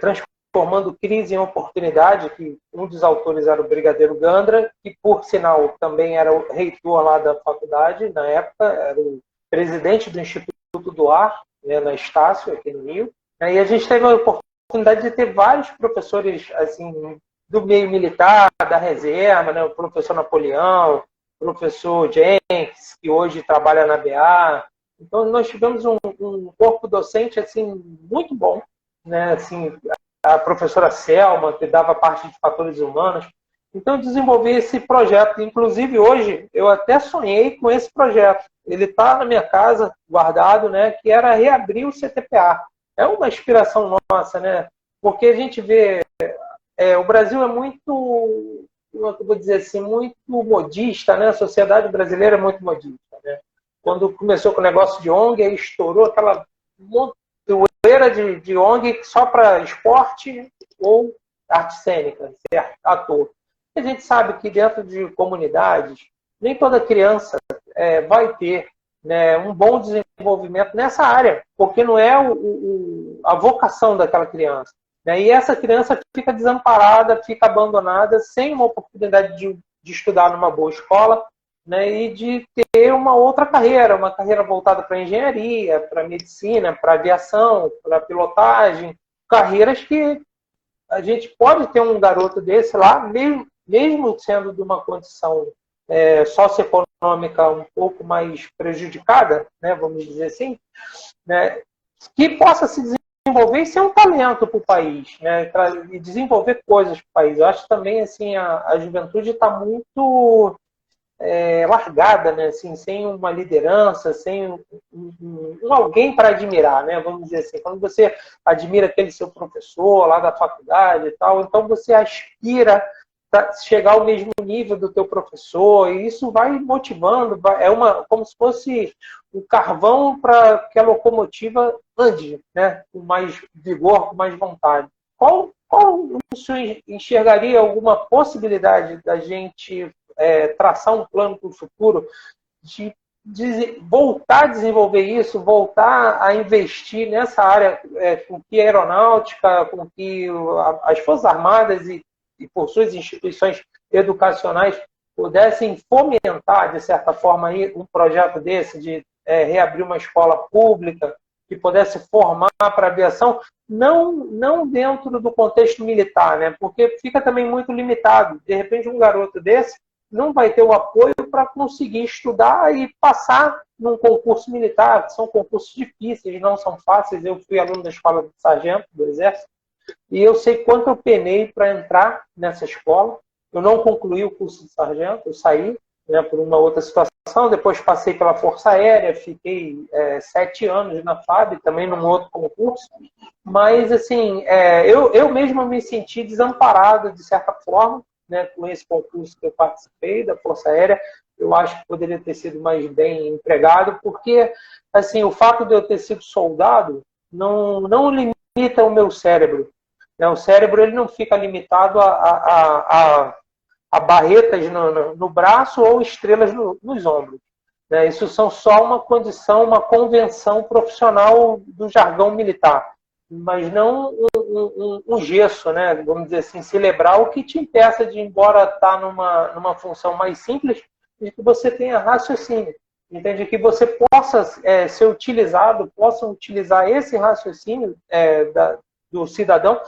Transformando Crise em Oportunidade, que um dos autores era o Brigadeiro Gandra, que, por sinal, também era o reitor lá da faculdade, na época, era o presidente do Instituto do Ar, na Estácio, aqui no Rio. E a gente teve a oportunidade de ter vários professores assim, do meio militar, da reserva, né? O professor Napoleão, o professor Jenkins, que hoje trabalha na BA. Então, nós tivemos um corpo docente assim, muito bom, né? Assim, a professora Selma, que dava parte de fatores humanos. Então, eu desenvolvi esse projeto. Inclusive, hoje, eu até sonhei com esse projeto. Ele está na minha casa, guardado, né? Que era reabrir o CTPA. É uma inspiração nossa, né? Porque a gente vê... o Brasil é muito, como eu vou dizer assim, muito modista, né? A sociedade brasileira é muito modista, né? Quando começou com o negócio de ONG, aí estourou aquela montoeira de ONG só para esporte ou arte cênica, certo? Ator. A gente sabe que dentro de comunidades, nem toda criança vai ter, né, um bom desenvolvimento nessa área, porque não é a vocação daquela criança. Né? E essa criança fica desamparada, fica abandonada, sem uma oportunidade de estudar numa boa escola, né, e de ter uma outra carreira, uma carreira voltada para engenharia, para medicina, para aviação, para pilotagem, carreiras que a gente pode ter um garoto desse lá, mesmo sendo de uma condição socioeconômica um pouco mais prejudicada, né, vamos dizer assim, né, que possa se desenvolver e ser um talento para o país, né, e desenvolver coisas para o país. Eu acho também assim a juventude está muito largada, né, assim, sem uma liderança, sem alguém para admirar, né, vamos dizer assim. Quando você admira aquele seu professor lá da faculdade e tal, então você aspira a chegar ao mesmo nível do teu professor, e isso vai motivando, como se fosse um carvão para que a locomotiva ande, né, com mais vigor, com mais vontade. Qual o senhor enxergaria alguma possibilidade da gente traçar um plano para o futuro de voltar a desenvolver isso, voltar a investir nessa área com que a aeronáutica, com que as Forças Armadas e por suas instituições educacionais pudessem fomentar, de certa forma, aí, um projeto desse de reabrir uma escola pública que pudesse formar para a aviação, não dentro do contexto militar, né? Porque fica também muito limitado. De repente, um garoto desse não vai ter o apoio para conseguir estudar e passar num concurso militar, que são concursos difíceis, não são fáceis. Eu fui aluno da escola de sargento do Exército, e eu sei quanto eu penei para entrar nessa escola. Eu não concluí o curso de sargento, eu saí, né, por uma outra situação, depois passei pela Força Aérea, fiquei 7 anos na FAB, também num outro concurso, mas assim, eu mesmo me senti desamparado, de certa forma, né, com esse concurso que eu participei da Força Aérea. Eu acho que poderia ter sido mais bem empregado, porque assim, o fato de eu ter sido soldado não limita o meu cérebro. Né? O cérebro ele não fica limitado a barretas no braço ou estrelas nos ombros. Né? Isso são só uma condição, uma convenção profissional do jargão militar, mas não um gesso, né? Vamos dizer assim, cerebral, que te impeça de, embora estar numa função mais simples, de que você tenha raciocínio. Entende? Que você possa ser utilizado, possam utilizar esse raciocínio do cidadão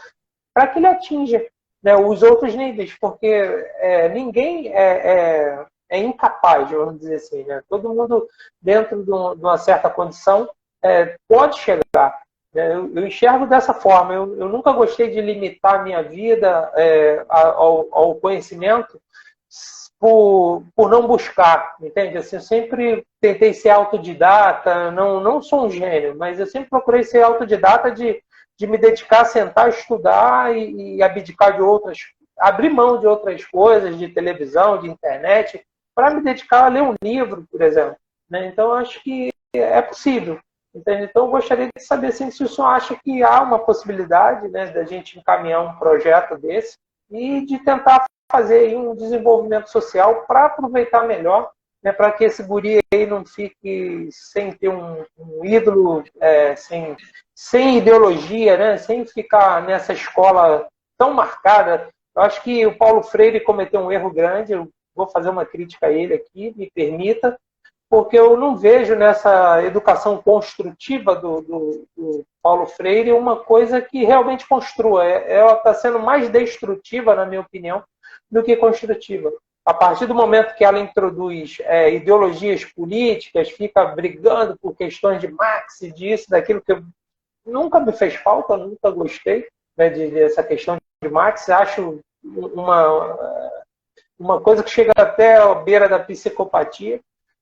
para que ele atinja, né, os outros níveis, porque ninguém é incapaz, vamos dizer assim. Né? Todo mundo, dentro de uma certa condição, pode chegar. Né? Eu enxergo dessa forma. Eu nunca gostei de limitar a minha vida ao conhecimento por não buscar, entende? Assim, eu sempre tentei ser autodidata, não sou um gênio, mas eu sempre procurei ser autodidata de me dedicar a sentar, estudar e abdicar de outras, abrir mão de outras coisas, de televisão, de internet, para me dedicar a ler um livro, por exemplo. Né? Então, eu acho que é possível. Entende? Então, eu gostaria de saber assim, se o senhor acha que há uma possibilidade, né, da gente encaminhar um projeto desse e de tentar fazer aí um desenvolvimento social para aproveitar melhor, né, para que esse guri aí não fique sem ter um ídolo, sem ideologia, né, sem ficar nessa escola tão marcada. Eu acho que o Paulo Freire cometeu um erro grande. Eu vou fazer uma crítica a ele aqui, me permita, porque eu não vejo nessa educação construtiva do Paulo Freire uma coisa que realmente construa. Ela está sendo mais destrutiva, na minha opinião, do que construtiva. A partir do momento que ela introduz ideologias políticas, fica brigando por questões de Marx, disso, daquilo que nunca me fez falta, nunca gostei, né, dessa questão de Marx. Acho uma coisa que chega até à beira da psicopatia.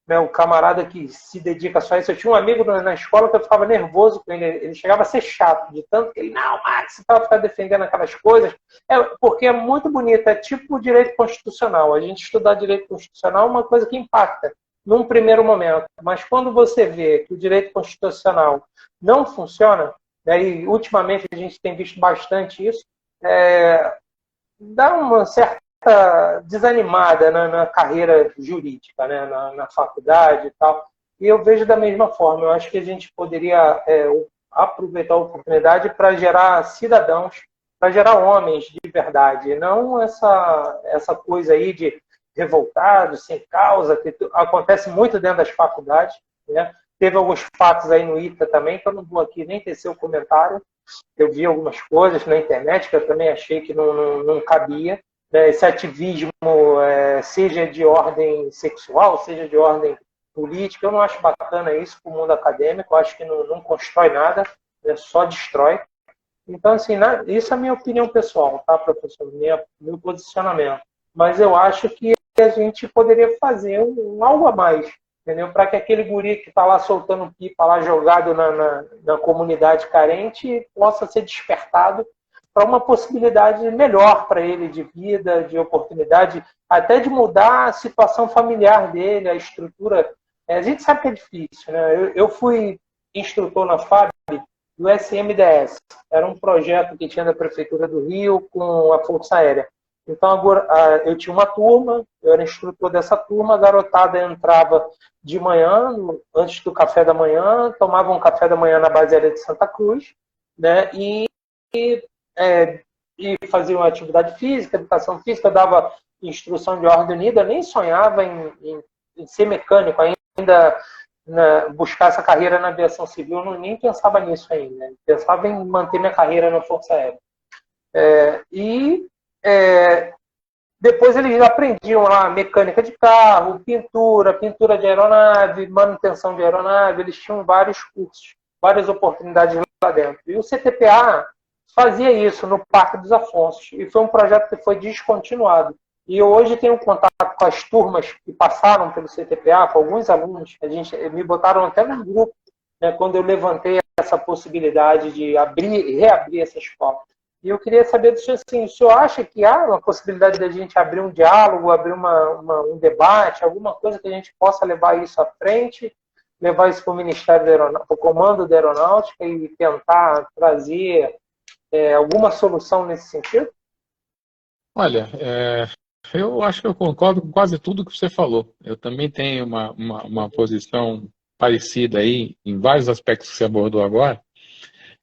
Né, um camarada que se dedica só a isso. Eu tinha um amigo na escola que eu ficava nervoso com ele. Ele chegava a ser chato, de tanto que ele, não, Max, você estava defendendo aquelas coisas. Porque é muito bonito, é tipo o direito constitucional. A gente estudar direito constitucional é uma coisa que impacta num primeiro momento. Mas quando você vê que o direito constitucional não funciona, né, e ultimamente a gente tem visto bastante isso, dá uma certa desanimada na carreira jurídica, né, na faculdade e tal. E eu vejo da mesma forma. Eu acho que a gente poderia aproveitar a oportunidade para gerar cidadãos, para gerar homens de verdade, não essa coisa aí de revoltados, sem causa, que acontece muito dentro das faculdades, né? Teve alguns fatos aí no ITA também, que eu não vou aqui nem tecer o comentário. Eu vi algumas coisas na internet que eu também achei que não cabia. Né? Esse ativismo, seja de ordem sexual, seja de ordem política, eu não acho bacana isso para o mundo acadêmico. Eu acho que não constrói nada, né? Só destrói. Então, assim, isso é a minha opinião pessoal, tá, professor? Meu posicionamento. Mas eu acho que a gente poderia fazer algo a mais, entendeu? Para que aquele guri que está lá soltando pipa, lá jogado na comunidade carente, possa ser despertado para uma possibilidade melhor para ele de vida, de oportunidade, até de mudar a situação familiar dele, a estrutura. A gente sabe que é difícil, né? Eu fui instrutor na FAB do SMDS. Era um projeto que tinha da Prefeitura do Rio com a Força Aérea. Então, agora, eu tinha uma turma, eu era instrutor dessa turma, a garotada entrava de manhã, antes do café da manhã, tomava um café da manhã na base aérea de Santa Cruz, né, e fazia uma atividade física, educação física, dava instrução de ordem unida, nem sonhava em ser mecânico ainda, buscar essa carreira na aviação civil, nem pensava nisso ainda, pensava em manter minha carreira na Força Aérea. Depois eles aprendiam lá mecânica de carro, pintura de aeronave, manutenção de aeronave, eles tinham vários cursos, várias oportunidades lá dentro. E o CTPA fazia isso no Parque dos Afonsos, e foi um projeto que foi descontinuado. E eu hoje tenho contato com as turmas que passaram pelo CTPA, com alguns alunos, me botaram até num grupo, né, quando eu levantei essa possibilidade de reabrir essa escola. E eu queria saber do senhor, assim, o senhor acha que há uma possibilidade de a gente abrir um diálogo, abrir um debate, alguma coisa que a gente possa levar isso à frente, levar isso para o Ministério da Aeronáutica, para o Comando da Aeronáutica e tentar trazer alguma solução nesse sentido? Olha, eu acho que eu concordo com quase tudo que você falou. Eu também tenho uma posição parecida aí, em vários aspectos que você abordou agora.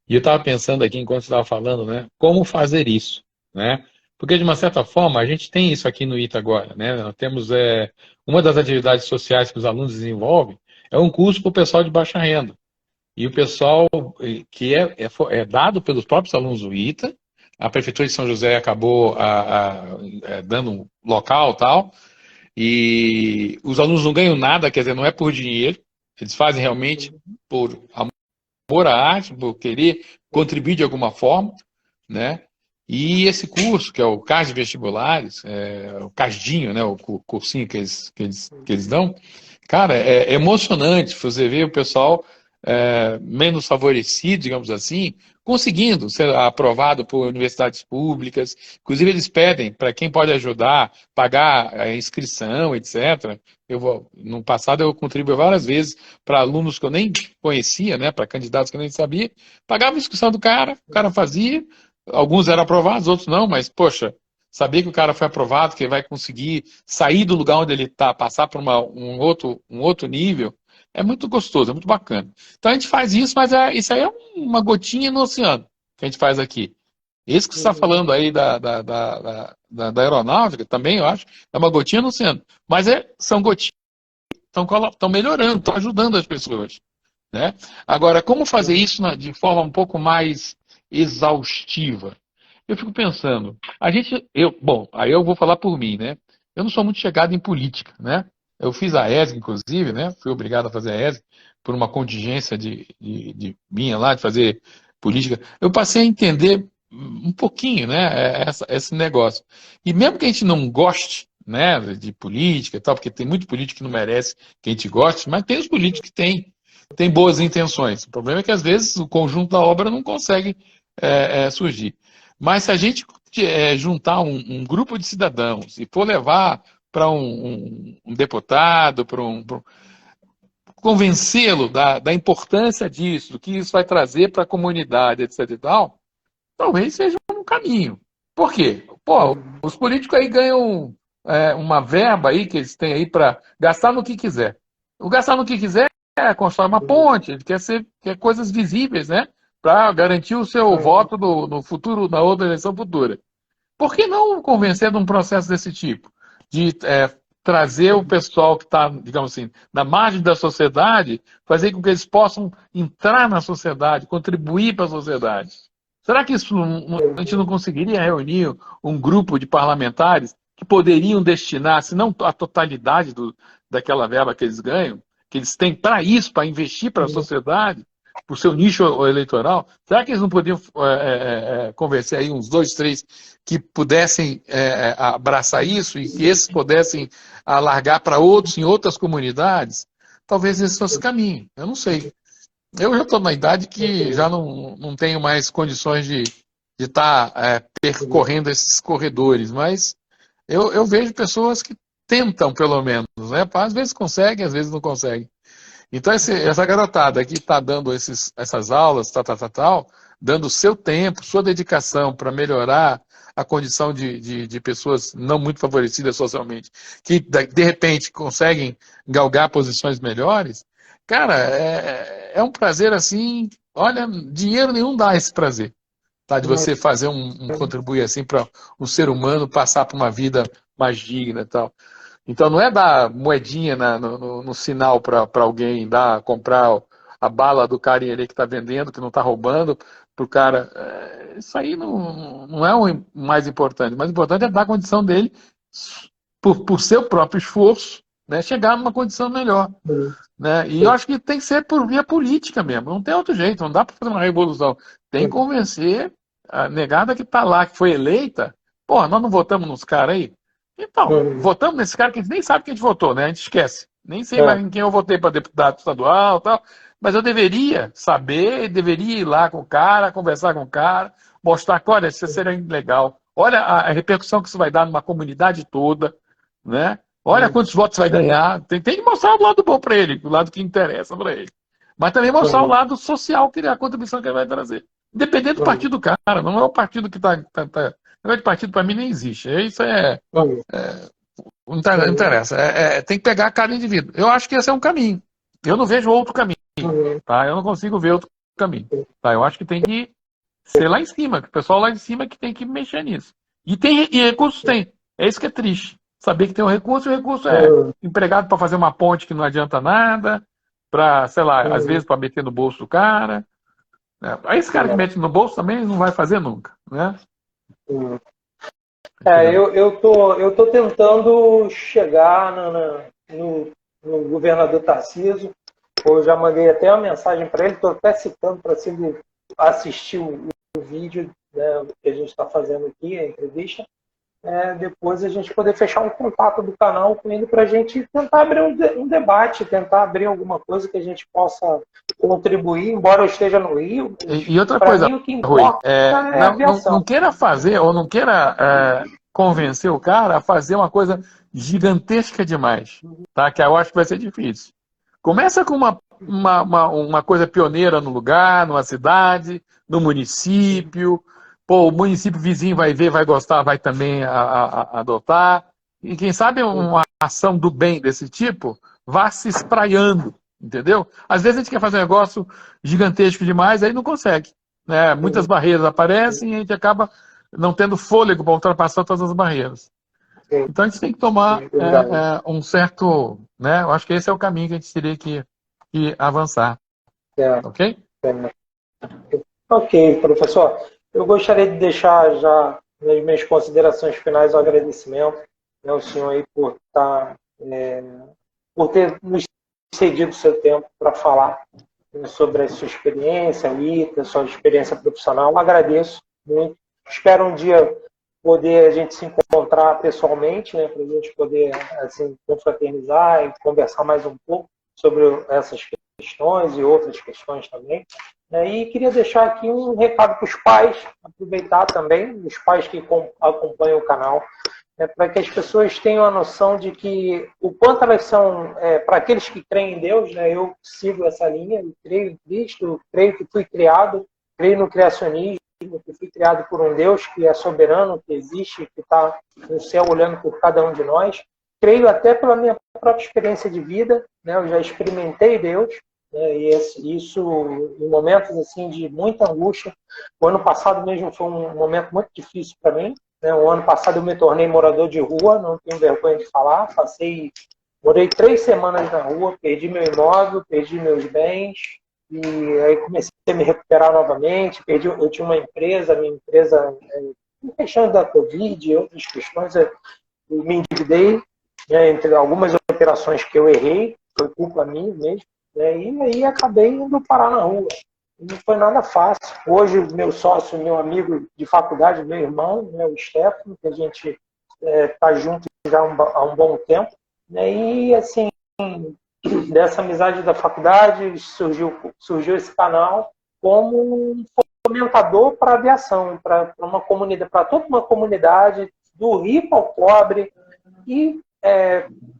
E eu estava pensando aqui, enquanto você estava falando, né, como fazer isso, né? Porque, de uma certa forma, a gente tem isso aqui no ITA agora, né? Nós temos uma das atividades sociais que os alunos desenvolvem é um curso para o pessoal de baixa renda. E o pessoal que é dado pelos próprios alunos do ITA, a Prefeitura de São José acabou dando um local e tal, e os alunos não ganham nada, quer dizer, não é por dinheiro, eles fazem realmente por amor à arte, por querer contribuir de alguma forma, né? E esse curso, que é o CAS de Vestibulares, o CASDinho, né? O cursinho que eles dão, cara, é emocionante você ver o pessoal menos favorecido, digamos assim, conseguindo ser aprovado por universidades públicas. Inclusive, eles pedem para quem pode ajudar, pagar a inscrição, etc. No passado, eu contribuí várias vezes para alunos que eu nem conhecia, né, para candidatos que eu nem sabia. Pagava a inscrição do cara, o cara fazia. Alguns eram aprovados, outros não, mas, poxa, saber que o cara foi aprovado, que ele vai conseguir sair do lugar onde ele está, passar para um outro nível, é muito gostoso, é muito bacana. Então a gente faz isso, mas isso aí é uma gotinha no oceano que a gente faz aqui. Esse que você está falando aí da aeronáutica, também eu acho, é uma gotinha no oceano. Mas são gotinhas que estão melhorando, estão ajudando as pessoas. Né? Agora, como fazer isso de forma um pouco mais exaustiva? Eu fico pensando, bom, aí eu vou falar por mim, né? Eu não sou muito chegado em política, né? Eu fiz a ESG, inclusive, né? Fui obrigado a fazer a ESG por uma contingência de minha lá, de fazer política. Eu passei a entender um pouquinho, né? Esse negócio. E mesmo que a gente não goste, né, de política e tal, porque tem muito político que não merece que a gente goste, mas tem os políticos que têm boas intenções. O problema é que, às vezes, o conjunto da obra não consegue surgir. Mas se a gente juntar um grupo de cidadãos e for levar para um deputado, convencê-lo da importância disso, do que isso vai trazer para a comunidade, etc. e tal, talvez seja um caminho. Por quê? Pô, os políticos aí ganham uma verba aí que eles têm aí para gastar no que quiser. O gastar no que quiser é constrói uma ponte, ele quer coisas visíveis, né? Para garantir o seu voto no futuro, na outra eleição futura. Por que não convencer de um processo desse tipo? De trazer o pessoal que está, digamos assim, na margem da sociedade, fazer com que eles possam entrar na sociedade, contribuir para a sociedade. Será que a gente não conseguiria reunir um grupo de parlamentares que poderiam destinar, se não a totalidade daquela verba que eles ganham, que eles têm para isso, para investir para a sociedade, para o seu nicho eleitoral? Será que eles não poderiam convencer aí uns 2, 3 que pudessem abraçar isso e que esses pudessem alargar para outros em outras comunidades? Talvez esse fosse o caminho, eu não sei. Eu já estou na idade que já não tenho mais condições de estar percorrendo esses corredores, mas eu vejo pessoas que tentam, pelo menos, né? Às vezes conseguem, às vezes não conseguem. Então, essa garotada que está dando essas aulas, tal, dando o seu tempo, sua dedicação para melhorar a condição de pessoas não muito favorecidas socialmente, que de repente conseguem galgar posições melhores, cara, é um prazer assim. Olha, dinheiro nenhum dá esse prazer, tá? De você fazer contribuir assim para um ser humano passar por uma vida mais digna e tal. Então não é dar moedinha no sinal para alguém, comprar a bala do carinha ali que está vendendo, que não está roubando, para o cara. Isso aí não é o mais importante. O mais importante é dar a condição dele, por seu próprio esforço, né, chegar numa condição melhor. Né? E eu acho que tem que ser por via política mesmo. Não tem outro jeito, não dá para fazer uma revolução. Tem que convencer a negada que está lá, que foi eleita. Pô, nós não votamos nos caras aí? Então, votamos nesse cara que a gente nem sabe que a gente votou, né? A gente esquece. Nem sei mais em quem eu votei para deputado estadual e tal. Mas eu deveria saber, deveria ir lá com o cara, conversar com o cara, mostrar que, olha, isso seria legal. Olha a repercussão que isso vai dar numa comunidade toda, né? Olha quantos votos vai ganhar. Tem que mostrar o lado bom para ele, o lado que interessa para ele. Mas também mostrar o lado social, que é a contribuição que ele vai trazer. Independente do partido do cara, não é o partido que está. O negócio de partido para mim nem existe. Isso não interessa. Tem que pegar cada indivíduo. Eu acho que esse é um caminho. Eu não vejo outro caminho. Tá? Eu não consigo ver outro caminho. Tá? Eu acho que tem que ser lá em cima, que o pessoal lá em cima que tem que mexer nisso. E recursos tem. É isso que é triste. Saber que tem um recurso, e o recurso é empregado para fazer uma ponte que não adianta nada, para, sei lá, às vezes para meter no bolso do cara. Aí esse cara que mete no bolso também não vai fazer nunca, né? Eu tô tentando chegar no governador Tarcísio. Eu já mandei até uma mensagem para ele, estou até citando para se ele assistir o vídeo, né, que a gente está fazendo aqui, a entrevista. Depois a gente poder fechar um contato do canal com ele para a gente tentar abrir um debate, tentar abrir alguma coisa que a gente possa contribuir, embora eu esteja no Rio. E outra coisa, mim, o que importa não queira fazer ou não queira convencer o cara a fazer uma coisa gigantesca demais, tá? Que eu acho que vai ser difícil. Começa com uma coisa pioneira no lugar, numa cidade, no município. Pô, o município vizinho vai ver, vai gostar, vai também adotar. E quem sabe uma ação do bem desse tipo vá se espraiando, entendeu? Às vezes a gente quer fazer um negócio gigantesco demais, aí não consegue. Né? Muitas barreiras aparecem e a gente acaba não tendo fôlego para ultrapassar todas as barreiras. Então a gente tem que tomar um certo... Né? Eu acho que esse é o caminho que a gente teria que avançar. Ok? Ok, professor. Eu gostaria de deixar já nas minhas considerações finais o agradecimento ao senhor aí por ter nos cedido o seu tempo para falar sobre a sua experiência, a sua experiência profissional. Eu agradeço muito. Espero um dia poder a gente se encontrar pessoalmente, né, para a gente poder assim, confraternizar e conversar mais um pouco sobre essas questões e outras questões também. E queria deixar aqui um recado para os pais, aproveitar também, os pais que acompanham o canal, para que as pessoas tenham a noção de que o quanto elas são, para aqueles que creem em Deus, né, eu sigo essa linha, eu creio em Cristo, eu creio que fui criado, creio no criacionismo, que fui criado por um Deus que é soberano, que existe, que está no céu olhando por cada um de nós. Creio até pela minha própria experiência de vida, né? Eu já experimentei Deus, né? E isso em momentos assim de muita angústia. O ano passado mesmo foi um momento muito difícil para mim, né? O ano passado eu me tornei morador de rua, não tenho vergonha de falar, morei 3 semanas na rua, perdi meu imóvel, perdi meus bens, e aí comecei a me recuperar novamente. Eu tinha uma empresa, minha empresa, em questão da Covid e outras questões, eu me endividei, né, entre algumas operações que eu errei, foi culpa minha mesmo, né, e aí acabei indo parar na rua. Não foi nada fácil. Hoje, meu sócio, meu amigo de faculdade, meu irmão, né, o Stefano, que a gente está junto já há um bom tempo, né, e assim, dessa amizade da faculdade surgiu esse canal como um fomentador para a aviação, para uma comunidade, para toda uma comunidade, do rico ao pobre, e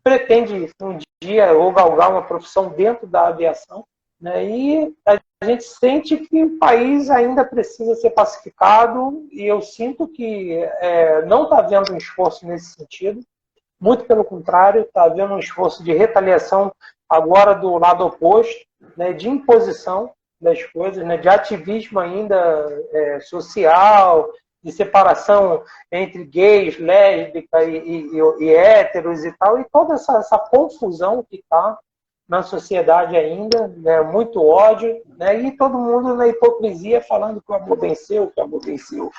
pretende um dia ou galgar uma profissão dentro da aviação, né? E a gente sente que o país ainda precisa ser pacificado, e eu sinto que não está havendo um esforço nesse sentido. Muito pelo contrário, está havendo um esforço de retaliação agora do lado oposto, né, de imposição das coisas, né, de ativismo ainda social, de separação entre gays, lésbicas e héteros e tal, e toda essa confusão que está na sociedade ainda, né, muito ódio, né, e todo mundo na hipocrisia falando que o amor venceu, que o amor venceu.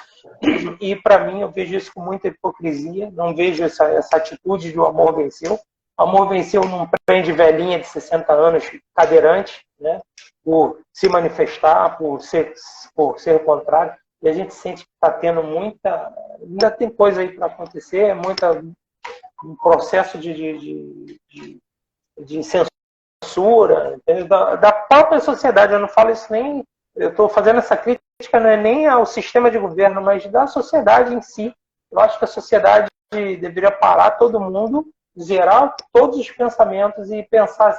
E para mim eu vejo isso com muita hipocrisia, não vejo essa atitude de o amor venceu. O amor venceu num prende velhinha de 60 anos, cadeirante, né, por se manifestar, por ser o contrário, e a gente sente que está tendo ainda tem coisa aí para acontecer, um processo de censura, da própria sociedade. Eu não falo isso nem, eu estou fazendo essa crítica não é nem ao sistema de governo, mas da sociedade em si. Eu acho que a sociedade deveria parar todo mundo, zerar todos os pensamentos e pensar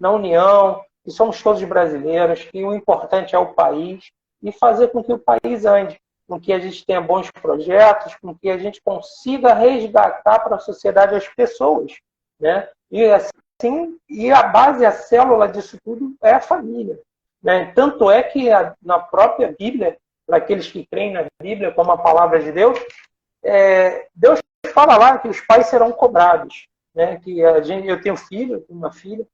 na união, que somos todos brasileiros, que o importante é o país, e fazer com que o país ande, com que a gente tenha bons projetos, com que a gente consiga resgatar para a sociedade as pessoas, né? E a base, a célula disso tudo é a família, né? Tanto é que na própria Bíblia, para aqueles que creem na Bíblia como a palavra de Deus, Deus fala lá que os pais serão cobrados, né? Que eu tenho filho, eu tenho uma filha,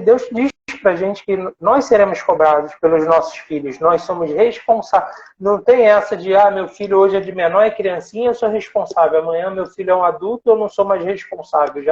Deus diz para a gente que nós seremos cobrados pelos nossos filhos, nós somos responsáveis. Não tem essa de, meu filho hoje é de menor, é criancinha, eu sou responsável, amanhã meu filho é um adulto, eu não sou mais responsável,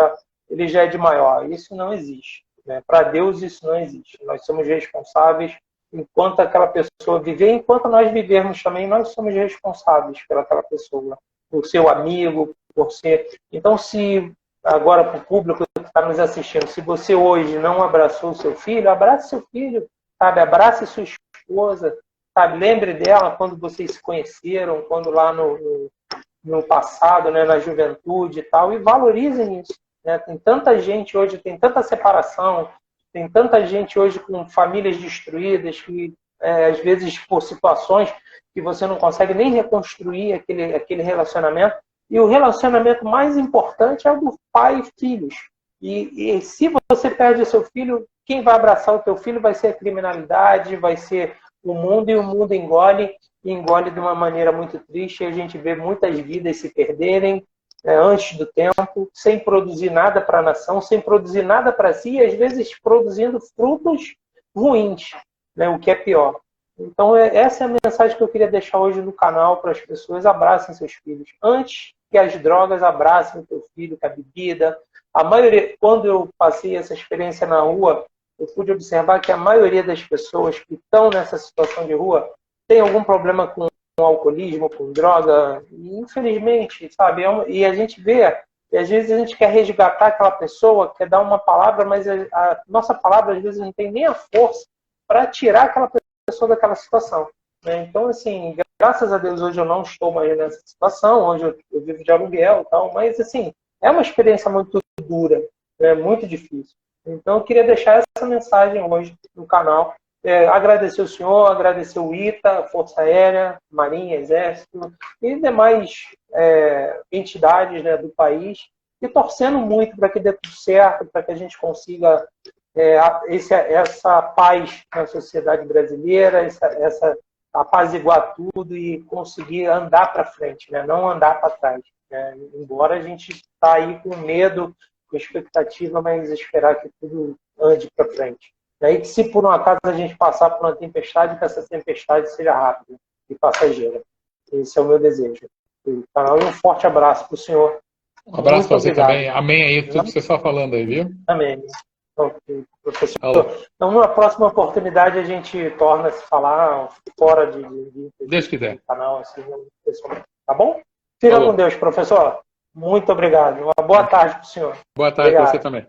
ele já é de maior. Isso não existe, né? Para Deus isso não existe. Nós somos responsáveis enquanto aquela pessoa viver, enquanto nós vivermos também, nós somos responsáveis pelaquela pessoa, por seu amigo, por ser... Então, se agora para o público que está nos assistindo, se você hoje não abraçou o seu filho, abrace seu filho, sabe? Abrace sua esposa, sabe? Lembre dela quando vocês se conheceram, quando lá no passado, né, na juventude e tal, e valorizem isso, né? Tem tanta gente hoje, tem tanta separação, tem tanta gente hoje com famílias destruídas, que às vezes por situações que você não consegue nem reconstruir aquele relacionamento. E o relacionamento mais importante é o do pai e filhos. E se você perde o seu filho, quem vai abraçar o teu filho vai ser a criminalidade, vai ser o mundo, e o mundo engole de uma maneira muito triste. E a gente vê muitas vidas se perderem antes do tempo, sem produzir nada para a nação, sem produzir nada para si, e às vezes produzindo frutos ruins, né, o que é pior. Então, essa é a mensagem que eu queria deixar hoje no canal para as pessoas: abracem seus filhos. Antes que as drogas, abracem o teu filho, que a bebida. A maioria, quando eu passei essa experiência na rua, eu pude observar que a maioria das pessoas que estão nessa situação de rua tem algum problema com alcoolismo, com droga, e, infelizmente, sabe? E a gente vê, e às vezes a gente quer resgatar aquela pessoa, quer dar uma palavra, mas a nossa palavra às vezes não tem nem a força para tirar aquela pessoa daquela situação, né? Então, assim, graças a Deus hoje eu não estou mais nessa situação, hoje eu vivo de aluguel e tal, mas, assim, é uma experiência muito dura, né? Muito difícil. Então, eu queria deixar essa mensagem hoje no canal, agradecer o senhor, agradecer o ITA, Força Aérea, Marinha, Exército e demais entidades, né, do país, e torcendo muito para que dê tudo certo, para que a gente consiga essa paz na sociedade brasileira, essa apaziguar tudo e conseguir andar para frente, né? Não andar para trás. Né? Embora a gente está aí com medo, com expectativa, mas esperar que tudo ande para frente. E aí que se por um acaso a gente passar por uma tempestade, que essa tempestade seja rápida e passageira. Esse é o meu desejo. E um forte abraço para o senhor. Um abraço para você obrigado. Também. Amém aí, tudo que você está falando aí, viu? Amém. Professor. Alô. Então, numa próxima oportunidade, a gente torna a se falar fora de Deus quiser. Canal, assim, tá bom? Fica com Deus, professor. Muito obrigado. Uma boa tarde para o senhor. Boa tarde para você também.